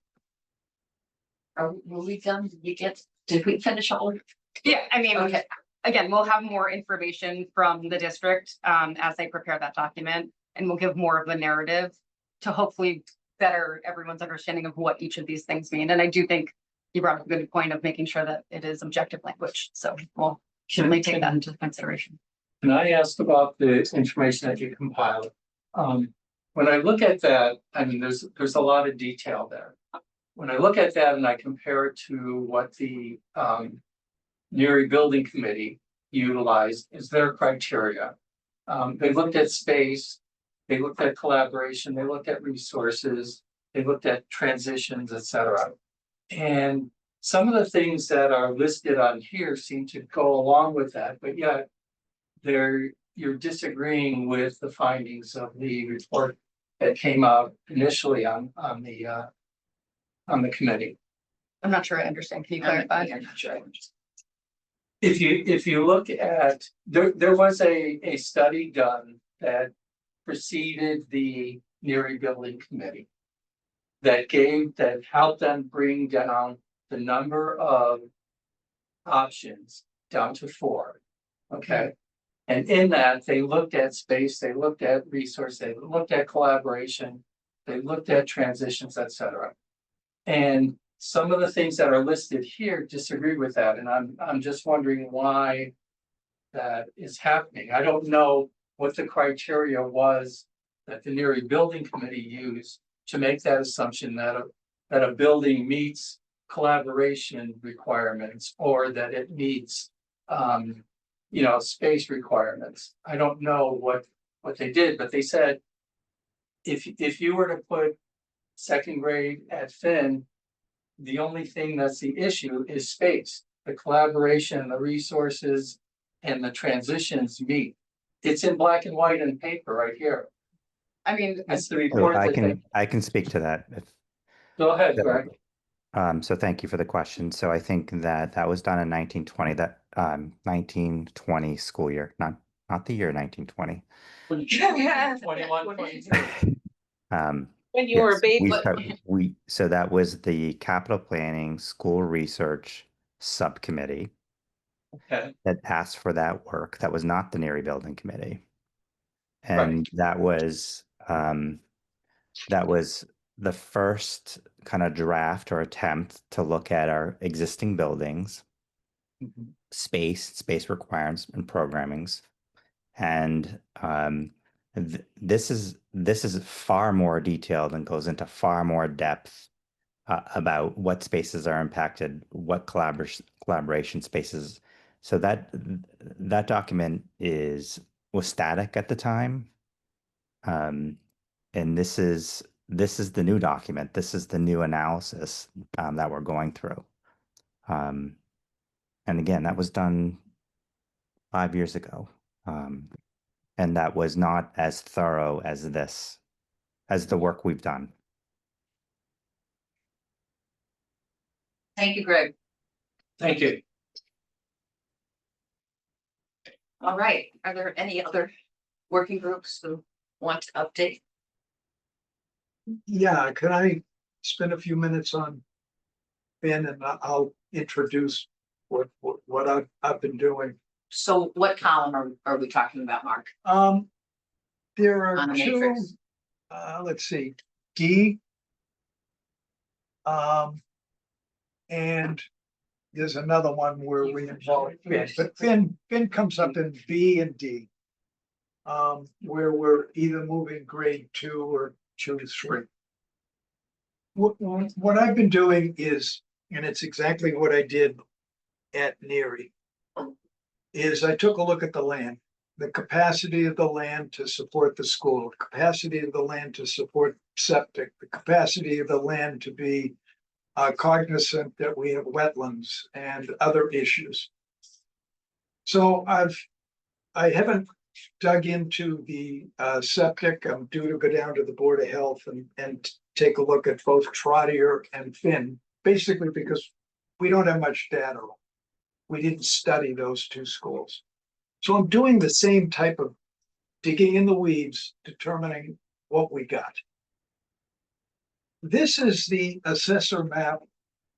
you. Were we done? Did we finish all? Yeah, I mean, Okay. again, we'll have more information from the district as they prepare that document, and we'll give more of a narrative to hopefully better everyone's understanding of what each of these things mean. And I do think you brought up a good point of making sure that it is objective language. So we'll certainly take that into consideration. And I asked about the information that you compiled. When I look at that, I mean, there's a lot of detail there. When I look at that and I compare it to what the Neary Building Committee utilized as their criteria. They looked at space, they looked at collaboration, they looked at resources, they looked at transitions, etc. And some of the things that are listed on here seem to go along with that, but yet you're disagreeing with the findings of the report that came out initially on the committee. I'm not sure I understand. Can you clarify? I'm not sure. If you look at, there was a study done that preceded the Neary Building Committee. That helped them bring down the number of options down to 4. Okay. And in that, they looked at space, they looked at resource, they looked at collaboration, they looked at transitions, etc. And some of the things that are listed here disagree with that, and I'm just wondering why that is happening. I don't know what the criteria was that the Neary Building Committee used to make that assumption that a building meets collaboration requirements, or that it meets space requirements. I don't know what they did, but they said if you were to put second grade at Finn, the only thing that's the issue is space. The collaboration, the resources, and the transitions meet. It's in black and white and paper right here. I mean, It's the So report I can speak to that. Go ahead, So- Greg. So thank you for the question. So I think that was done in 1920, 1920 school year, not the year 1920. 21, 22. When you were a Yes, baby. so that was the capital planning school research subcommittee Okay. that asked for that work. That was not the Neary Building Committee. And that was the first kind of draft or attempt to look at our existing buildings, space requirements and programmings. And this is far more detailed and goes into far more depth about what spaces are impacted, what collaboration spaces. So that document was static at the time. And this is the new document. This is the new analysis that we're going through. And again, that was done 5 years ago. And that was not as thorough as the work we've done. Thank you, Greg. Thank you. All right, are there any other working groups who want to update? Yeah, can I spend a few minutes on Ben and I'll introduce what I've been doing. So what column are we talking about, Mark? There are On the two, matrix. let's see, D. And there's another one where we involve Finn, but Finn comes up in B and D. Where we're either moving grade 2 or choose 3. What I've been doing is, and it's exactly what I did at Neary, is I took a look at the land, the capacity of the land to support the school, capacity of the land to support septic, the capacity of the land to be cognizant that we have wetlands and other issues. So I haven't dug into the septic. I'm due to go down to the Board of Health and take a look at both Trotter and Finn, basically because we don't have much data. We didn't study those two schools. So I'm doing the same type of digging in the weeds, determining what we got. This is the assessor map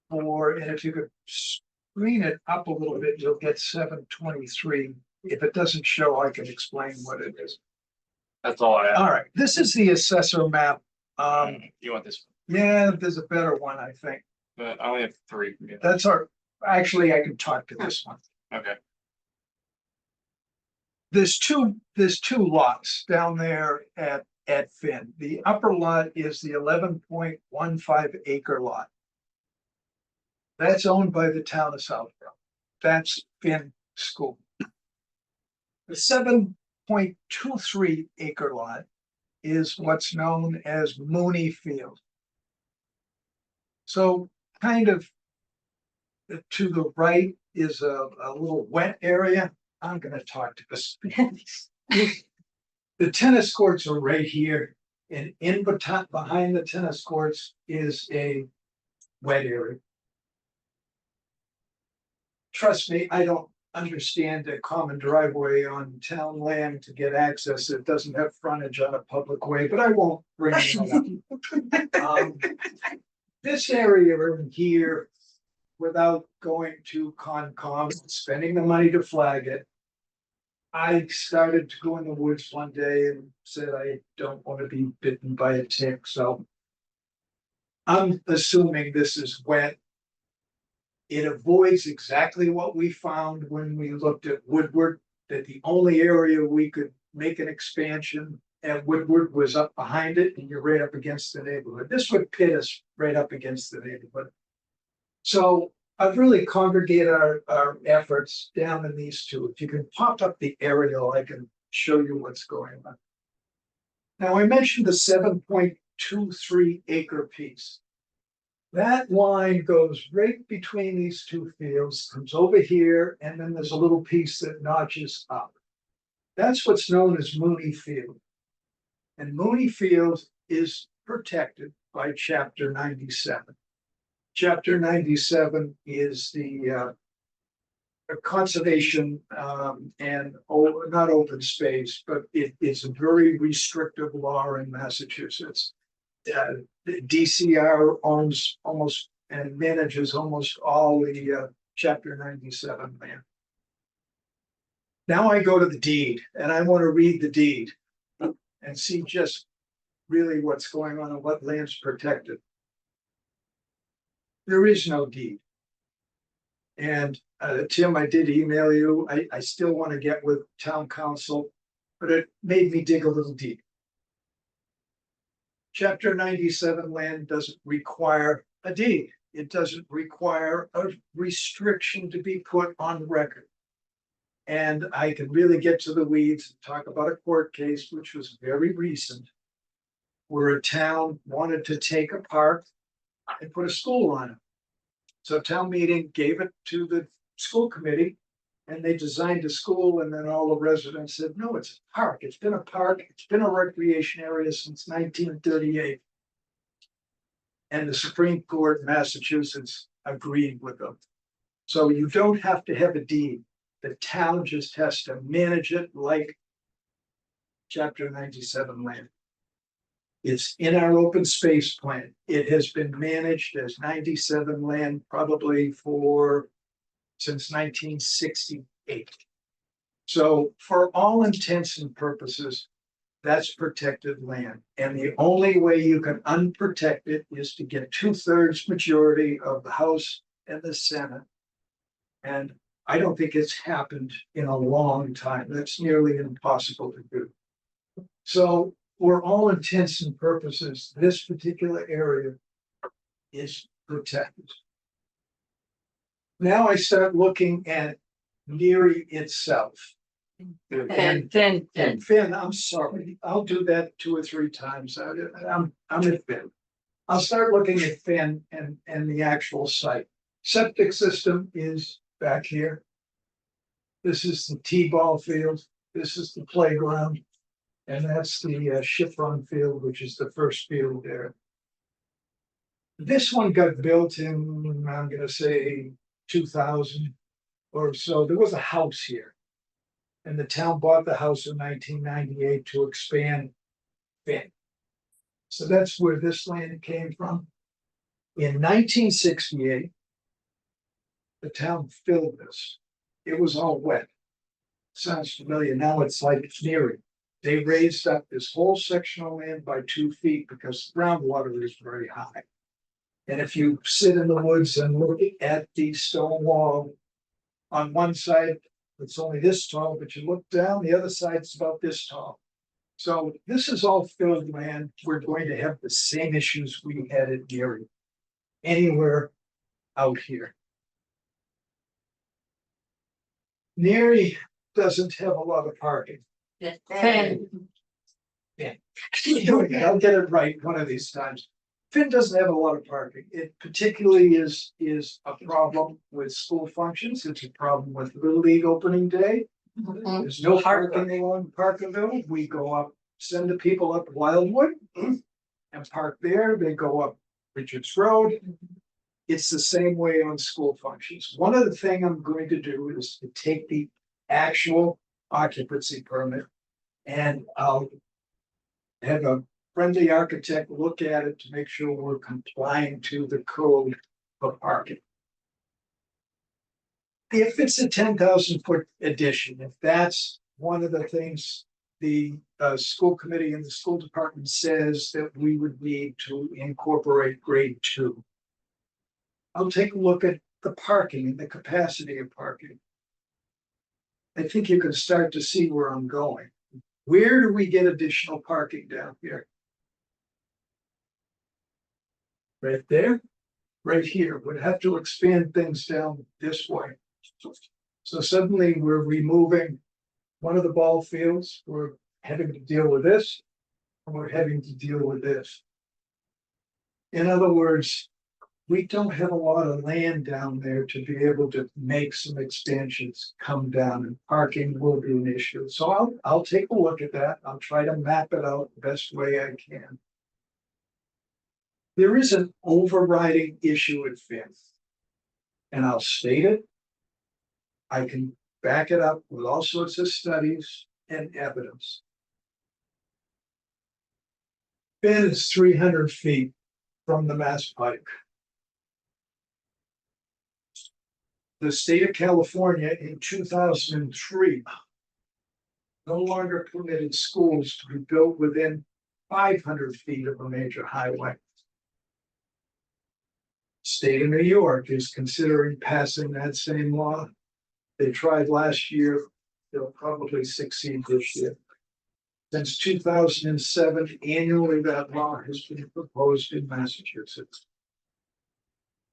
for, and if you could screen it up a little bit, you'll get 723. If it doesn't show, I can explain what it is. That's all I have. All right, this is the assessor map. You want this, Yeah, there's a better one, I think. but I only have 3. That's actually, I can talk to this one. Okay. There's two lots down there at Finn. The upper lot is the 11.15 acre lot. That's owned by the town of Southborough. That's Finn School. The 7.23 acre lot is what's known as Mooney Field. So kind of to the right is a little wet area. I'm going to talk to this. The tennis courts are right here, and behind the tennis courts is a wet area. Trust me, I don't understand a common driveway on town land to get access that doesn't have frontage on a public way, but I won't bring that up. This area over here, without going to Concom, spending the money to flag it, I started to go in the woods one day and said I don't want to be bitten by a tick, so I'm assuming this is wet. It avoids exactly what we found when we looked at Woodward, that the only area we could make an expansion at Woodward was up behind it, and you're right up against the neighborhood. This would pit us right up against the neighborhood. So I've really congregated our efforts down in these two. If you can pop up the aerial, I can show you what's going on. Now, I mentioned the 7.23 acre piece. That line goes right between these two fields, comes over here, and then there's a little piece that notches up. That's what's known as Mooney Field. And Mooney Field is protected by Chapter 97. Chapter 97 is the conservation and not open space, but it's a very restrictive law in Massachusetts. DCR owns almost and manages almost all the Chapter 97 land. Now I go to the deed, and I want to read the deed and see just really what's going on and what land's protected. There is no deed. And Tim, I did email you. I still want to get with town council, but it made me dig a little deep. Chapter 97 land doesn't require a deed. It doesn't require a restriction to be put on record. And I can really get to the weeds and talk about a court case, which was very recent, where a town wanted to take a park and put a school on it. So town meeting gave it to the school committee, and they designed a school, and then all the residents said, no, it's a park. It's been a park. It's been a recreation area since 1938. And the Supreme Court in Massachusetts agreed with them. So you don't have to have a deed. The town just has to manage it like Chapter 97 land. It's in our open space plan. It has been managed as 97 land probably since 1968. So for all intents and purposes, that's protected land. And the only way you can unprotect it is to get 2/3 majority of the House and the Senate. And I don't think it's happened in a long time. That's nearly impossible to do. So for all intents and purposes, this particular area is protected. Now I start looking at Neary itself. And Finn, I'm sorry, I'll do that 2 or 3 times. I'm at Finn. I'll start looking at Finn and the actual site. Septic system is back here. This is the T-ball field. This is the playground. And that's the Chiffron field, which is the first field there. This one got built in, I'm gonna say 2000 or so. There was a house here. And the town bought the house in 1998 to expand Finn. So that's where this land came from. In 1968, the town filled this. It was all wet. Sounds familiar. Now it's like it's Neary. They raised up this whole section of land by 2 feet because groundwater is very high. And if you sit in the woods and look at the stone wall, on one side, it's only this tall, but you look down, the other side's about this tall. So this is all filled land. We're going to have the same issues we had at Neary. Anywhere out here. Neary doesn't have a lot of parking. Yeah. I'll get it right one of these times. Finn doesn't have a lot of parking. It particularly is a problem with school functions. It's a problem with Little League opening day. There's no parking along Parkerville. We go up, send the people up Wildwood and park there. They go up Richards Road. It's the same way on school functions. One of the things I'm going to do is to take the actual occupancy permit and I'll have a friendly architect look at it to make sure we're complying to the code for parking. If it's a 10,000-foot addition, if that's one of the things the school committee and the school department says that we would need to incorporate grade 2. I'll take a look at the parking and the capacity of parking. I think you can start to see where I'm going. Where do we get additional parking down here? Right there, right here. We'd have to expand things down this way. So suddenly we're removing one of the ball fields. We're having to deal with this, and we're having to deal with this. In other words, we don't have a lot of land down there to be able to make some expansions come down, and parking will be an issue. So I'll take a look at that. I'll try to map it out the best way I can. There is an overriding issue at Finn, and I'll state it. I can back it up with all sorts of studies and evidence. Finn is 300 feet from the Mass Pike. The state of California in 2003 no longer permitted schools to be built within 500 feet of a major highway. State of New York is considering passing that same law. They tried last year. They'll probably succeed this year. Since 2007, annually that law has been proposed in Massachusetts.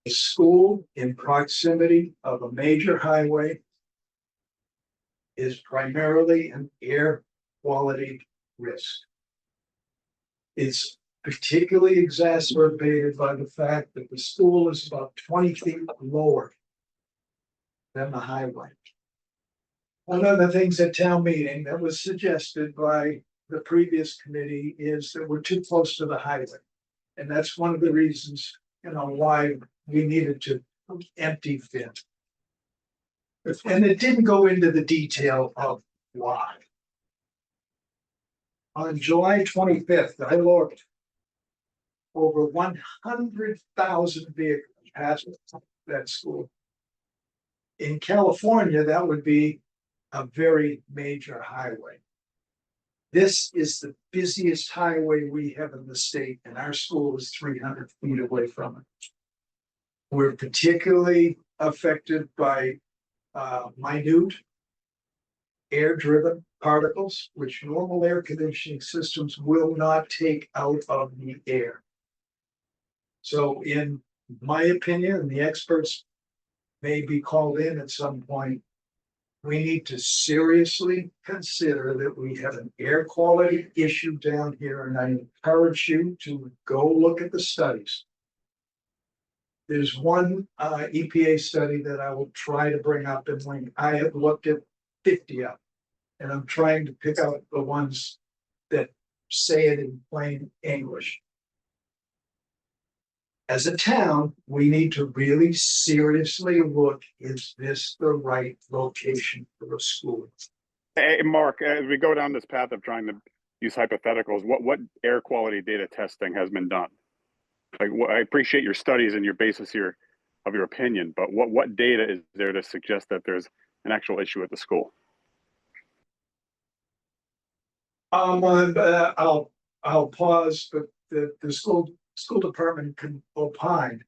A school in proximity of a major highway is primarily an air quality risk. It's particularly exacerbated by the fact that the school is about 20 feet lower than the highway. One of the things at town meeting that was suggested by the previous committee is that we're too close to the highway. And that's one of the reasons, why we needed to empty Finn. And it didn't go into the detail of why. On July 25th, I looked over 100,000 vehicles pass that school. In California, that would be a very major highway. This is the busiest highway we have in the state, and our school is 300 feet away from it. We're particularly affected by minute air-driven particles, which normal air conditioning systems will not take out of the air. So in my opinion, and the experts may be called in at some point, we need to seriously consider that we have an air quality issue down here, and I encourage you to go look at the studies. There's one EPA study that I will try to bring up, and when I have looked at 50 of them, and I'm trying to pick out the ones that say it in plain English. As a town, we need to really seriously look, is this the right location for a school? Hey, Mark, as we go down this path of trying to use hypotheticals, what air quality data testing has been done? Like, I appreciate your studies and your basis here of your opinion, but what data is there to suggest that there's an actual issue at the school? I'll pause, but the school department can opine.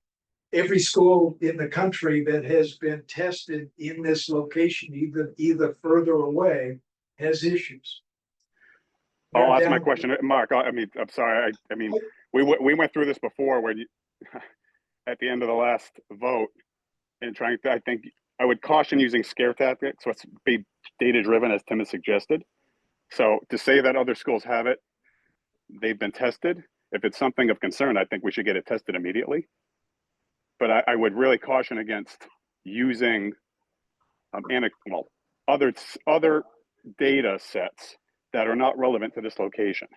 Every school in the country that has been tested in this location, either further away, has issues. I'll ask my question, Mark. I'm sorry. We went through this before when at the end of the last vote, and I think I would caution using scare tactics. Let's be data driven, as Tim has suggested. So to say that other schools have it, they've been tested. If it's something of concern, I think we should get it tested immediately. But I would really caution against using other data sets that are not relevant to this location,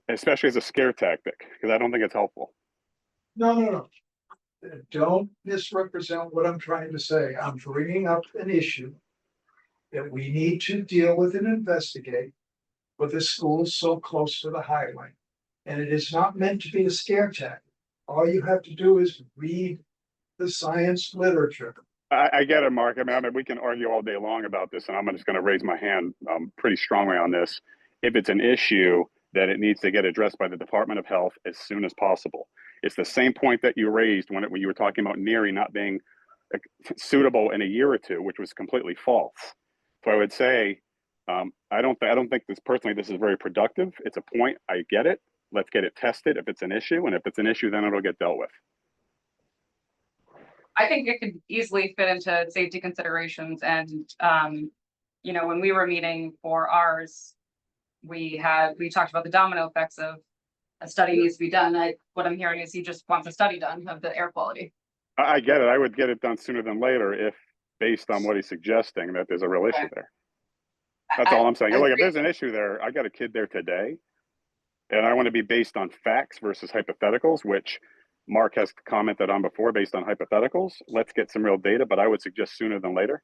especially as a scare tactic, because I don't think it's helpful. No. Don't misrepresent what I'm trying to say. I'm bringing up an issue that we need to deal with and investigate, but the school is so close to the highway. And it is not meant to be a scare tactic. All you have to do is read the science literature. I get it, Mark. I mean, we can argue all day long about this, and I'm just going to raise my hand pretty strongly on this. If it's an issue that it needs to get addressed by the Department of Health as soon as possible. It's the same point that you raised when you were talking about NERI not being suitable in a year or two, which was completely false. So I would say, I don't think this is very productive. It's a point. I get it. Let's get it tested if it's an issue, and if it's an issue, then it'll get dealt with. I think it could easily fit into safety considerations, and when we were meeting for ours, we talked about the domino effects of a study needs to be done. What I'm hearing is he just wants a study done of the air quality. I get it. I would get it done sooner than later if, based on what he's suggesting, that there's a real issue there. That's all I'm saying. Like, if there's an issue there, I got a kid there today, and I want to be based on facts versus hypotheticals, which Mark has commented on before, based on hypotheticals. Let's get some real data, but I would suggest sooner than later.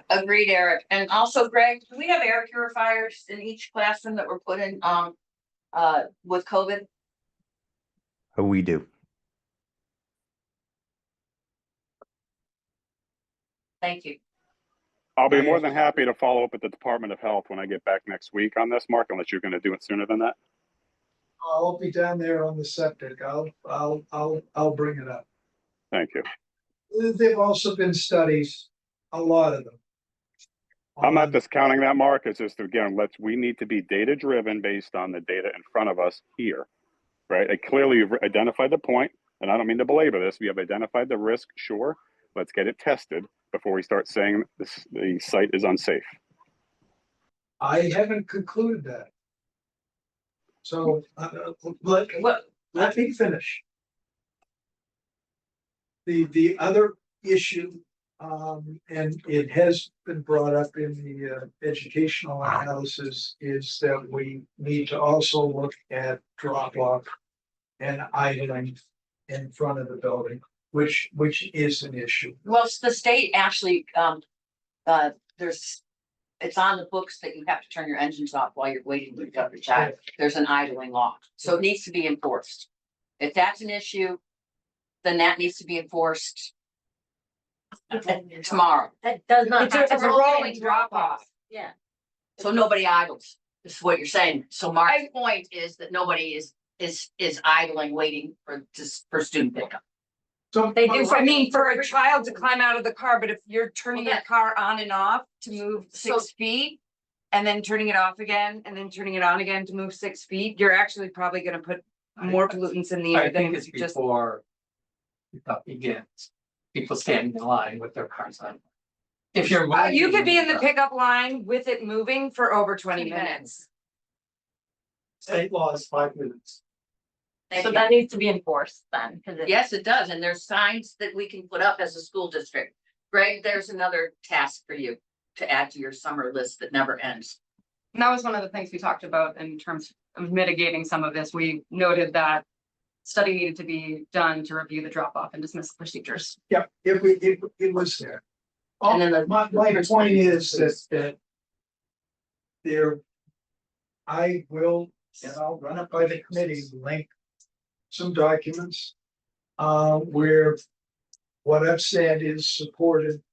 Agreed, Eric. And also, Greg, do we have air purifiers in each classroom that were put in with COVID? Oh, we do. Thank you. I'll be more than happy to follow up with the Department of Health when I get back next week on this, Mark, unless you're going to do it sooner than that. I'll be down there on the septic. I'll bring it up. Thank you. There've also been studies, a lot of them. I'm not discounting that, Mark. It's just, again, we need to be data driven based on the data in front of us here, right? Clearly you've identified the point, and I don't mean to belabor this. We have identified the risk. Sure. Let's get it tested before we start saying the site is unsafe. I haven't concluded that. So let me finish. The other issue, and it has been brought up in the educational analysis, is that we need to also look at drop off and idling in front of the building, which is an issue. Well, the state actually, it's on the books that you have to turn your engines off while you're waiting to pick up your child. There's an idling law, so it needs to be enforced. If that's an issue, then that needs to be enforced tomorrow. That does not. It's a happen. rolling drop off. Yeah. So nobody idles, is what you're saying. So Mark's point is that nobody is idling, waiting for student pickup. So. They do. I mean, for a child to climb out of the car, but if you're turning your car on and off to move So- 6 feet. And then turning it off again and then turning it on again to move 6 feet, you're actually probably gonna put more pollutants in the I air than think it's just. before pickup begins, people standing in line with their cars on. If you're. You could be in the pickup line with it moving for over 20 minutes. State law is 5 minutes. Thank So you. that needs to be enforced then, because it's. Yes, it does, and there's signs that we can put up as a school district. Greg, there's another task for you to add to your summer list that never ends. And that was one of the things we talked about in terms of mitigating some of this. We noted that study needed to be done to review the drop off and dismissal procedures. Yeah, it was there. And then the- My point is that there, I will, and I'll run it by the committee, link some documents where what I've said is supported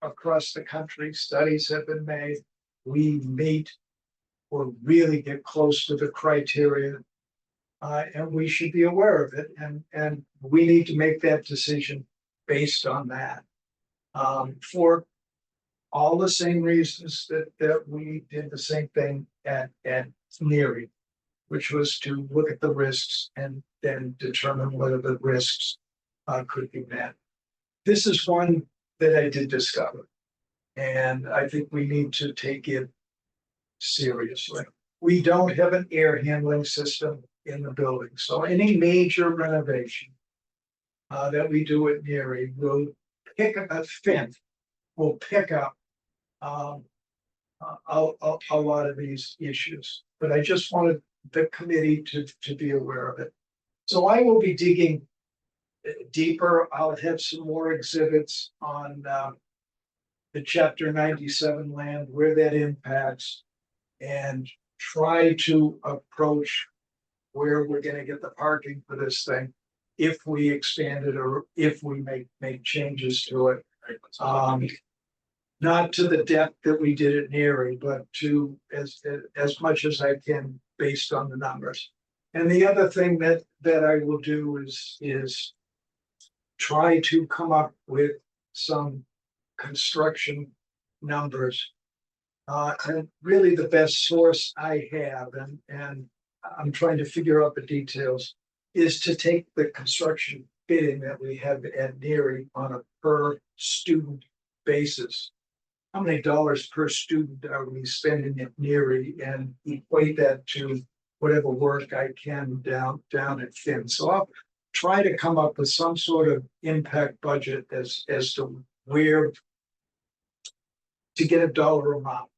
across the country. Studies have been made. We meet or really get close to the criteria. And we should be aware of it, and we need to make that decision based on that. For all the same reasons that we did the same thing at NERI, which was to look at the risks and then determine whether the risks could be met. This is one that I did discover, and I think we need to take it seriously. We don't have an air handling system in the building, so any major renovation that we do at NERI will pick up a fin, will pick up a lot of these issues. But I just wanted the committee to be aware of it. So I will be digging deeper. I'll have some more exhibits on the chapter 97 land, where that impacts, and try to approach where we're gonna get the parking for this thing, if we expand it or if we make changes to it. Not to the depth that we did at NERI, but to as much as I can based on the numbers. And the other thing that I will do is try to come up with some construction numbers. And really the best source I have, and I'm trying to figure out the details, is to take the construction bidding that we have at NERI on a per student basis. How many dollars per student are we spending at NERI, and equate that to whatever work I can down at Finn. So I'll try to come up with some sort of impact budget as to where to get a dollar amount.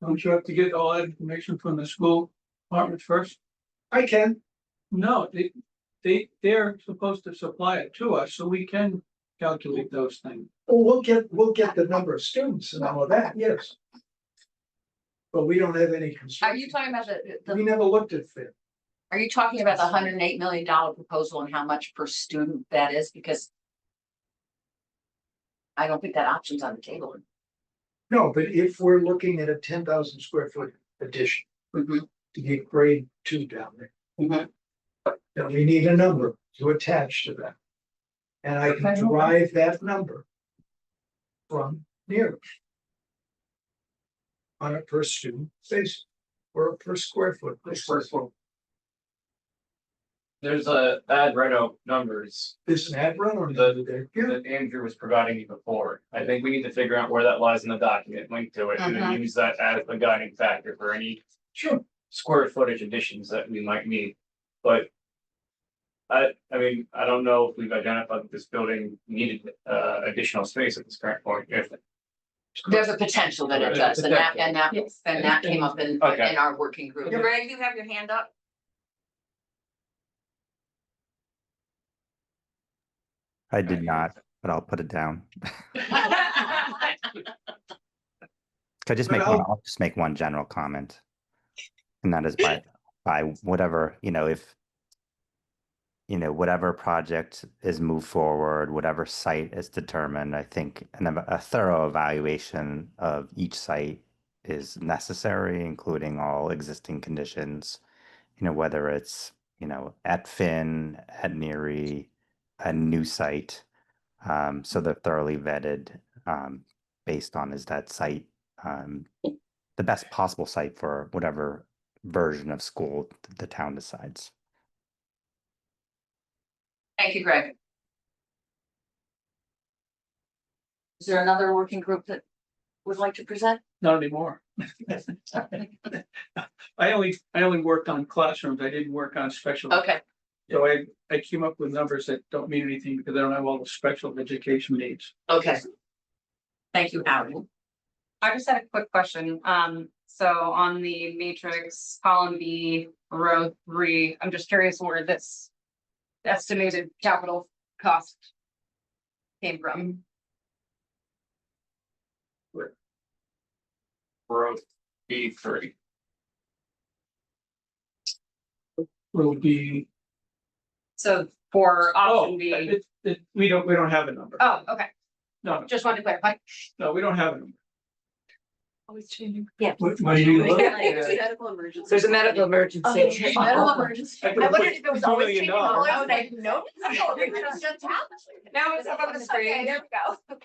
Don't you have to get all that information from the school department first? I can. No, they're supposed to supply it to us, so we can calculate those things. We'll get the number of students and all of that, yes. But we don't have any Are construction. you talking about We never looked at Finn. are you talking about the $108 million proposal and how much per student that is? Because I don't think that option's on the table. No, but if we're looking at a 10,000 square foot addition Mhm. to get grade 2 down there. Mhm. Then we need a number to attach to that. And I can derive that number from NERI on a per student basis or a per square foot basis. There's a ad reno numbers This an ad run or that Andrew was providing you before. I think we need to figure out where that lies in the document, link to it, and then use that as the guiding factor for any Sure. square footage additions that we might need. But I mean, I don't know if we've identified that this building needed additional space at this current point. If There's a potential that it does, and that came up in Okay. our working group. Greg, you have your hand up? I did not, but I'll put it down. Can I just But make one, I'll just make one general comment. And that is by, by whatever, if whatever project is moved forward, whatever site is determined, I think a thorough evaluation of each site is necessary, including all existing conditions, whether it's, at Finn, at Neary, a new site. So they're thoroughly vetted, based on is that site, the best possible site for whatever version of school the town decides. Thank you, Greg. Is there another working group that would like to present? Not anymore. I only worked on classrooms. I didn't work on special. Okay, So I came up with numbers that don't mean anything because I don't have all the special education needs. okay. Thank you, Howard. I just had a quick question. So on the matrix, column B, row 3, I'm just curious where this estimated capital cost came from. Row B3. Will be, So for oh, option B, we don't have a number. oh, okay, No, just wanted to clarify. no, we don't have a number. Always changing. Yeah. What do you look? Medical emergency. There's a medical emergency. Medical emergency. I I wondered if it was $2 always million. changing colors, and I noticed. It just happened. Now it's up on the screen. Okay, there we go.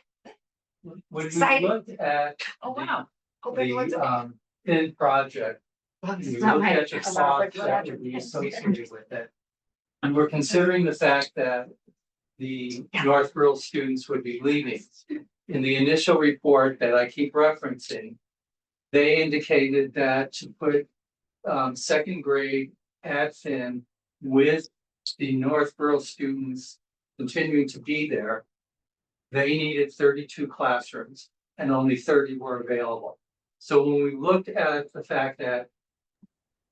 When we Exciting. looked at Oh, wow. Hope the everyone's okay. PIN project, we not looked my- at the costs that would be associated with it. And we're considering the fact that the Northborough students would be leaving. In the initial report that I keep referencing, they indicated that to put second grade at Finn with the Northborough students continuing to be there, they needed 32 classrooms and only 30 were available. So when we looked at the fact that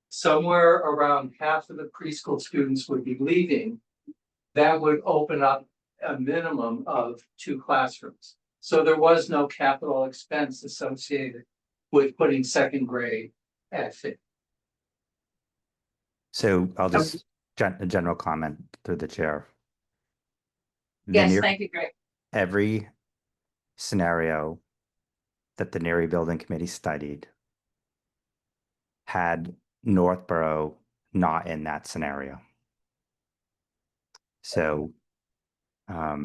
somewhere around half of the preschool students would be leaving, that would open up a minimum of 2 classrooms. So there was no capital expense associated with putting second grade at Finn. So I'll just, a general comment through the chair. Yes, Near- thank you, Greg. Every scenario that the Neary Building Committee studied had Northborough not in that scenario. So I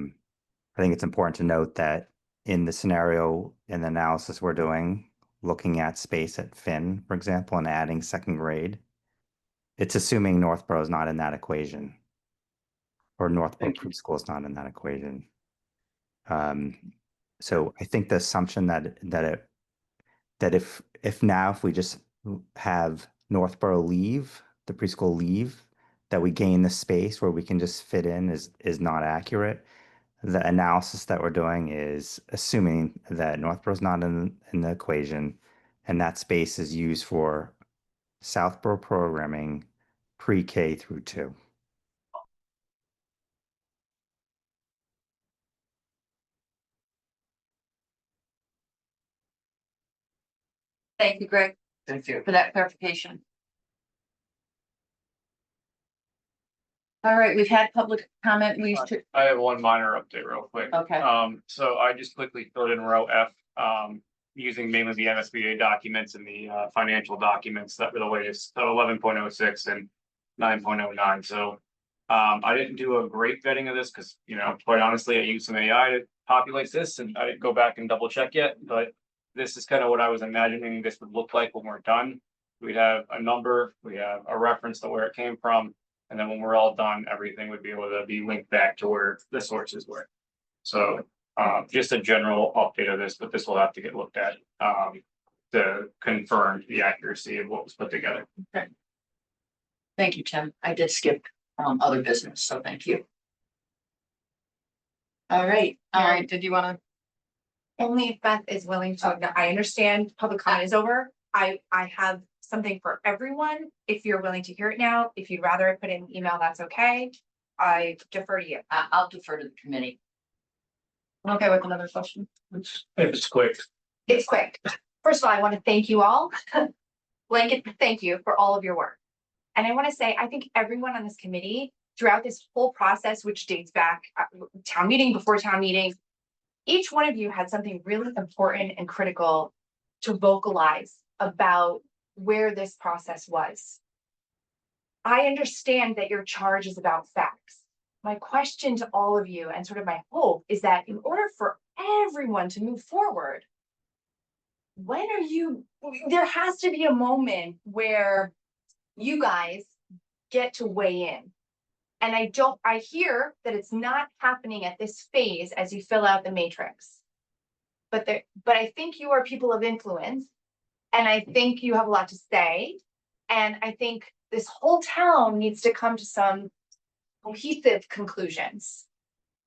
think it's important to note that in the scenario and the analysis we're doing, looking at space at Finn, for example, and adding second grade, it's assuming Northborough is not in that equation, or Northborough preschool is not in that equation. So I think the assumption that if we just have Northborough leave, the preschool leave, that we gain the space where we can just fit in is not accurate. The analysis that we're doing is assuming that Northborough's not in the equation, and that space is used for Southborough programming pre-K through 2. Thank you, Greg, Thank you. for that clarification. All right, we've had public comment. I have one minor update real quick. Okay. So I just quickly filled in row F, using mainly the MSBA documents and the financial documents that were the latest, so 11.06 and 9.09. So I didn't do a great vetting of this because, quite honestly, I used some AI to populate this and I didn't go back and double check yet, but this is kind of what I was imagining this would look like when we're done. We'd have a number, we have a reference to where it came from. And then when we're all done, everything would be able to be linked back to where the sources were. So just a general update of this, but this will have to get looked at to confirm the accuracy of what was put together. Okay. Thank you, Tim. I did skip other business, so thank you. All right. Mary, did you want to? Only if Beth is willing to, I understand public comment is over. I have something for everyone. If you're willing to hear it now, if you'd rather I put it in an email, that's okay. I defer to you. I'll defer to the committee. Okay, with another question. If it's quick. It's quick. First of all, I want to thank you all. Blanket thank you for all of your work. And I want to say, I think everyone on this committee throughout this whole process, which dates back town meeting, before town meeting, each one of you had something really important and critical to vocalize about where this process was. I understand that your charge is about facts. My question to all of you and sort of my hope is that in order for everyone to move forward, there has to be a moment where you guys get to weigh in. And I hear that it's not happening at this phase as you fill out the matrix. But I think you are people of influence, and I think you have a lot to say. And I think this whole town needs to come to some cohesive conclusions.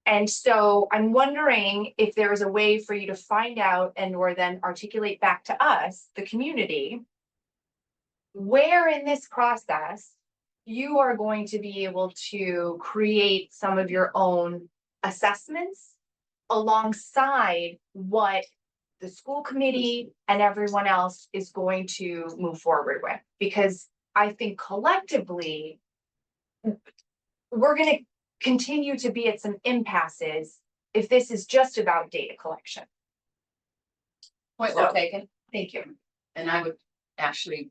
And so I'm wondering if there is a way for you to find out or then articulate back to us, the community, where in this process you are going to be able to create some of your own assessments alongside what the school committee and everyone else is going to move forward with. Because I think collectively, we're going to continue to be at some impasses if this is just about data collection. Point well taken. Thank you. And I would actually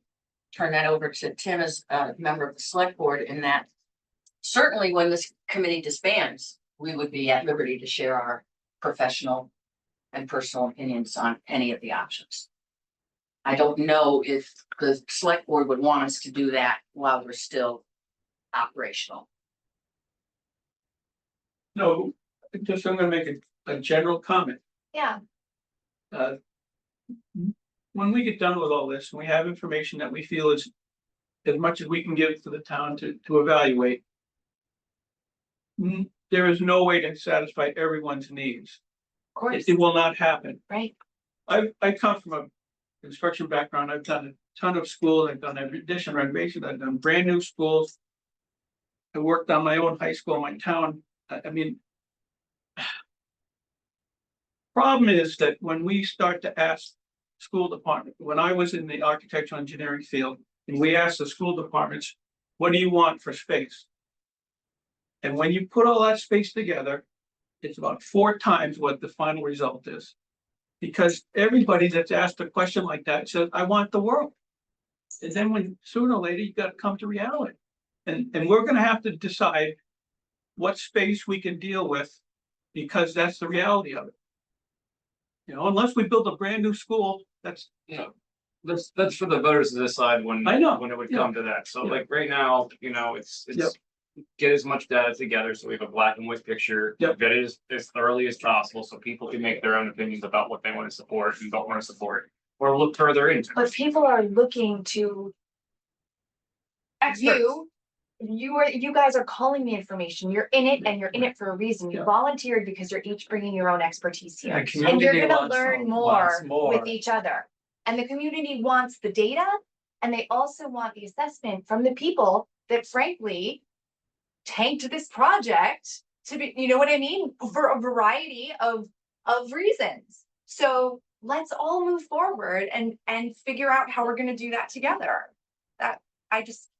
turn that over to Tim as a member of the select board, in that certainly when this committee disbands, we would be at liberty to share our professional and personal opinions on any of the options. I don't know if the select board would want us to do that while we're still operational. No, just I'm gonna make a general comment. Yeah. When we get done with all this, and we have information that we feel is as much as we can give to the town to evaluate, there is no way to satisfy everyone's needs. Of course. It will not happen. Right. I come from a construction background. I've done a ton of schools. I've done addition renovation. I've done brand new schools. I worked on my own high school in my town. I mean, problem is that when we start to ask school department, when I was in the architectural engineering field, and we asked the school departments, what do you want for space? And when you put all that space together, it's about 4 times what the final result is. Because everybody that's asked a question like that says, I want the world. And then when sooner or later, you got to come to reality. And we're going to have to decide what space we can deal with, because that's the reality of it. You know, unless we build a brand new school, that's, you know, that's for the voters to decide when. I know, When it would yeah. come to that. So Yeah. like right now, you know, it's Yep. get as much data together so we have a black and white picture. Yep. Get it as thoroughly as possible so people can make their own opinions about what they want to support and don't want to support, or look further into. But people are looking to you guys are calling the information. You're in it, and you're in it for a reason. You Yeah. volunteered because you're each bringing your own expertise here. Yeah, And you're community gonna wants learn wants more with each other. And the community wants the data, and they also want the assessment from the people that frankly tanked this project to be, you know what I mean? For a variety of reasons. So let's all move forward and figure out how we're gonna do that together.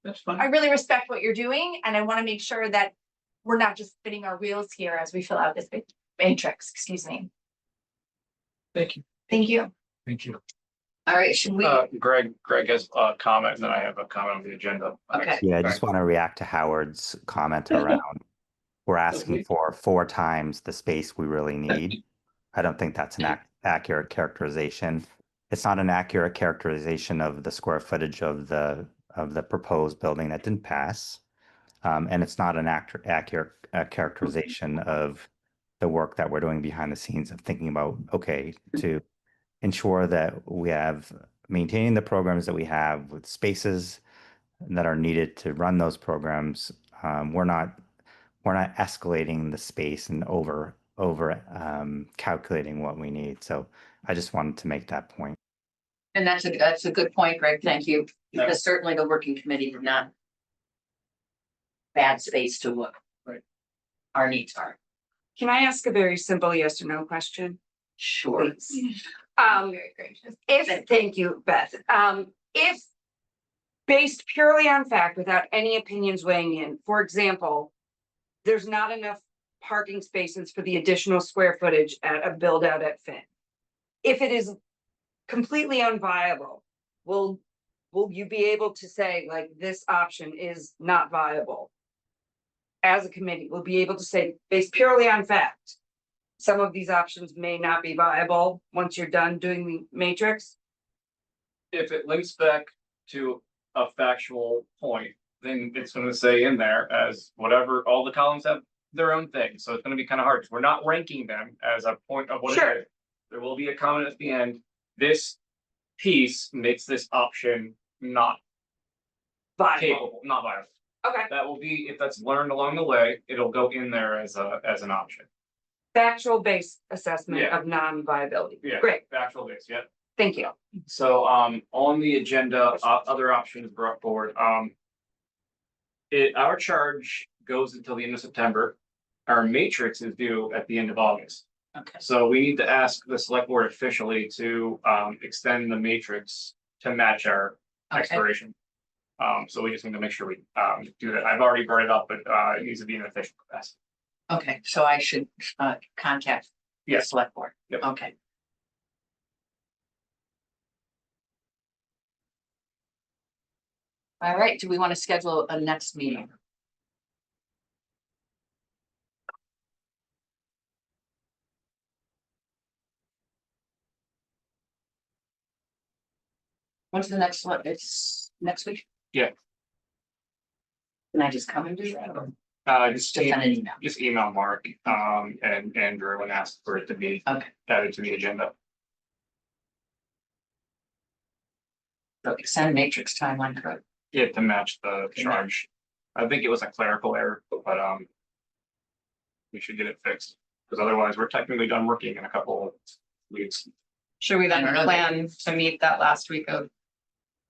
that's fine. I really respect what you're doing, and I want to make sure that we're not just spinning our wheels here as we fill out this matrix, excuse me. Thank you. Thank you. Thank you. All right, should we? Greg has a comment, and then I have a comment on the agenda. Okay. Yeah, I just want to react to Howard's comment around, we're asking for 4 times the space we really need. I don't think that's an accurate characterization. It's not an accurate characterization of the square footage of the proposed building that didn't pass. And it's not an accurate characterization of the work that we're doing behind the scenes of thinking about, okay, to ensure that we have maintaining the programs that we have with spaces that are needed to run those programs. We're not escalating the space and over calculating what we need. So I just wanted to make that point. And that's a good point, Greg. Thank you. Because certainly the working committee did not bad space to look. Right. Our needs are. Can I ask a very simple yes or no question? Sure. Please? Thank you, Beth. If based purely on fact without any opinions weighing in. For example, there's not enough parking spaces for the additional square footage at a build out at Finn. If it is completely unviable, will you be able to say like this option is not viable? As a committee, we'll be able to say based purely on fact, some of these options may not be viable once you're done doing the matrix. If it links back to a factual point, then it's gonna say in there as whatever, all the columns have their own thing, so it's gonna be kind of hard, 'cause we're not ranking them as a point of what Sure. it is. There will be a comment at the end, this piece makes this option not Viable. capable, not viable. Okay. That will be, if that's learned along the way, it'll go in there as an option. Factual based assessment Yeah. of non-viability. Yeah. Great, Factual base, yeah. thank you. So, on the agenda, other options brought forward, our charge goes until the end of September. Our matrix is due at the end of August. Okay. So we need to ask the select board officially to, extend the matrix to match our Okay. expiration. So we just need to make sure we, do that. I've already brought it up, but, it needs to be an official capacity. Okay, so I should contact the Yes. select board. Yep. Okay. All right, do we want to schedule a next meeting? When's the next one? It's next week? Yeah. Can I just come and do that? Or Just Just send an email. just email Mark, and Andrew and ask for it to be Okay. added to the agenda. So extend matrix timeline, correct? Yeah, to match the charge. I think it was a clerical error, but, we should get it fixed, because otherwise we're technically done working in a couple of weeks. Should we I then don't know. plan to meet that last week of,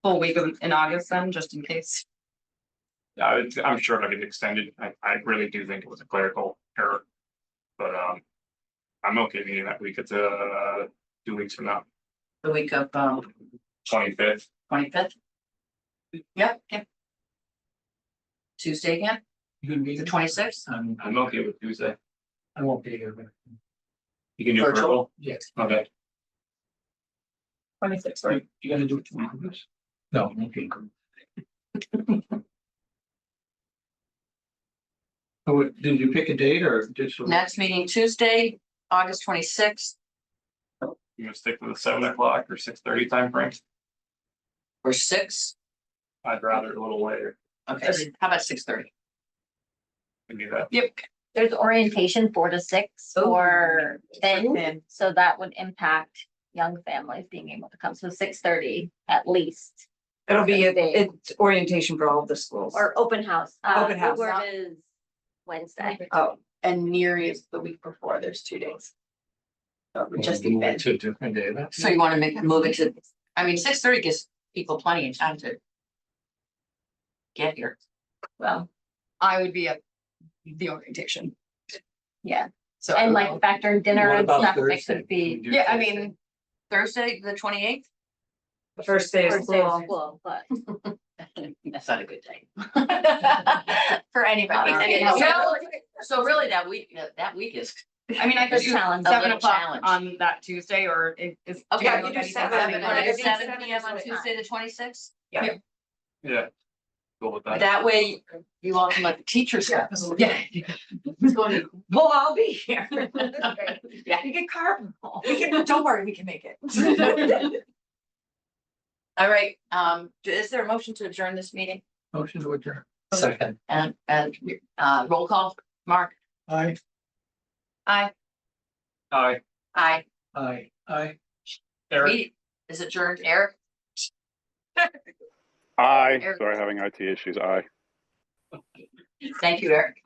full week of in August then, just in case? I'm sure it'll get extended. I really do think it was a clerical error. But, I'm okay meeting that week. It's 2 weeks from now, The week of 25th. 25th? Yep, yep. Tuesday again, You gonna be the there? 26th? I'm okay with Tuesday. I won't be here, but You can do Virtual? virtual? yes. Okay. 26th, Right, you gotta do it tomorrow. No, okay. Oh, did you pick a date or just? Next meeting Tuesday, August 26th You gonna stick with the 7 o'clock or 6:30 time frame? or 6. I'd rather a little later. Okay, how about 6:30? We do that. Yep. There's orientation 4 to 6 Oh. for Finn. Finn, so that would impact young families being able to come, so 6:30 at least. It'll be, it's orientation for all of the schools. Or open house. Open house. Woodward is Wednesday. Oh, And Neary is the week before, there's 2 days. So it would just be Move it Finn. to a different day. That's. So you want to move it to, I mean, 6:30 gives people plenty of time to get here. Well, I would be at the orientation, Yeah, so. and like factor in dinner What and about stuff, it Thursday? could be. Yeah, I mean, Thursday, the 28th? the first day of First day of school. school, but. That's not a good day. For anybody. So really that week is. I mean, I could It's do challenge. 7 little o'clock challenge. on that Tuesday, or is. Okay, yeah, you do anything 7, happening yeah. on Yeah. it? 7 PM on What time? Tuesday, the 26th? Yeah. Yeah. Go with that. That way you all can let the teachers. Yeah. We'll all be here. Yeah. You get carpool. We can, don't worry, we can make it. All right, is there a motion to adjourn this meeting? Motion to adjourn. Second. And roll call, Mark? Aye, Aye. Aye. Aye. aye. Eric? Meeting is adjourned. Eric? Aye, Eric. sorry, having IT issues, aye. Thank you, Eric.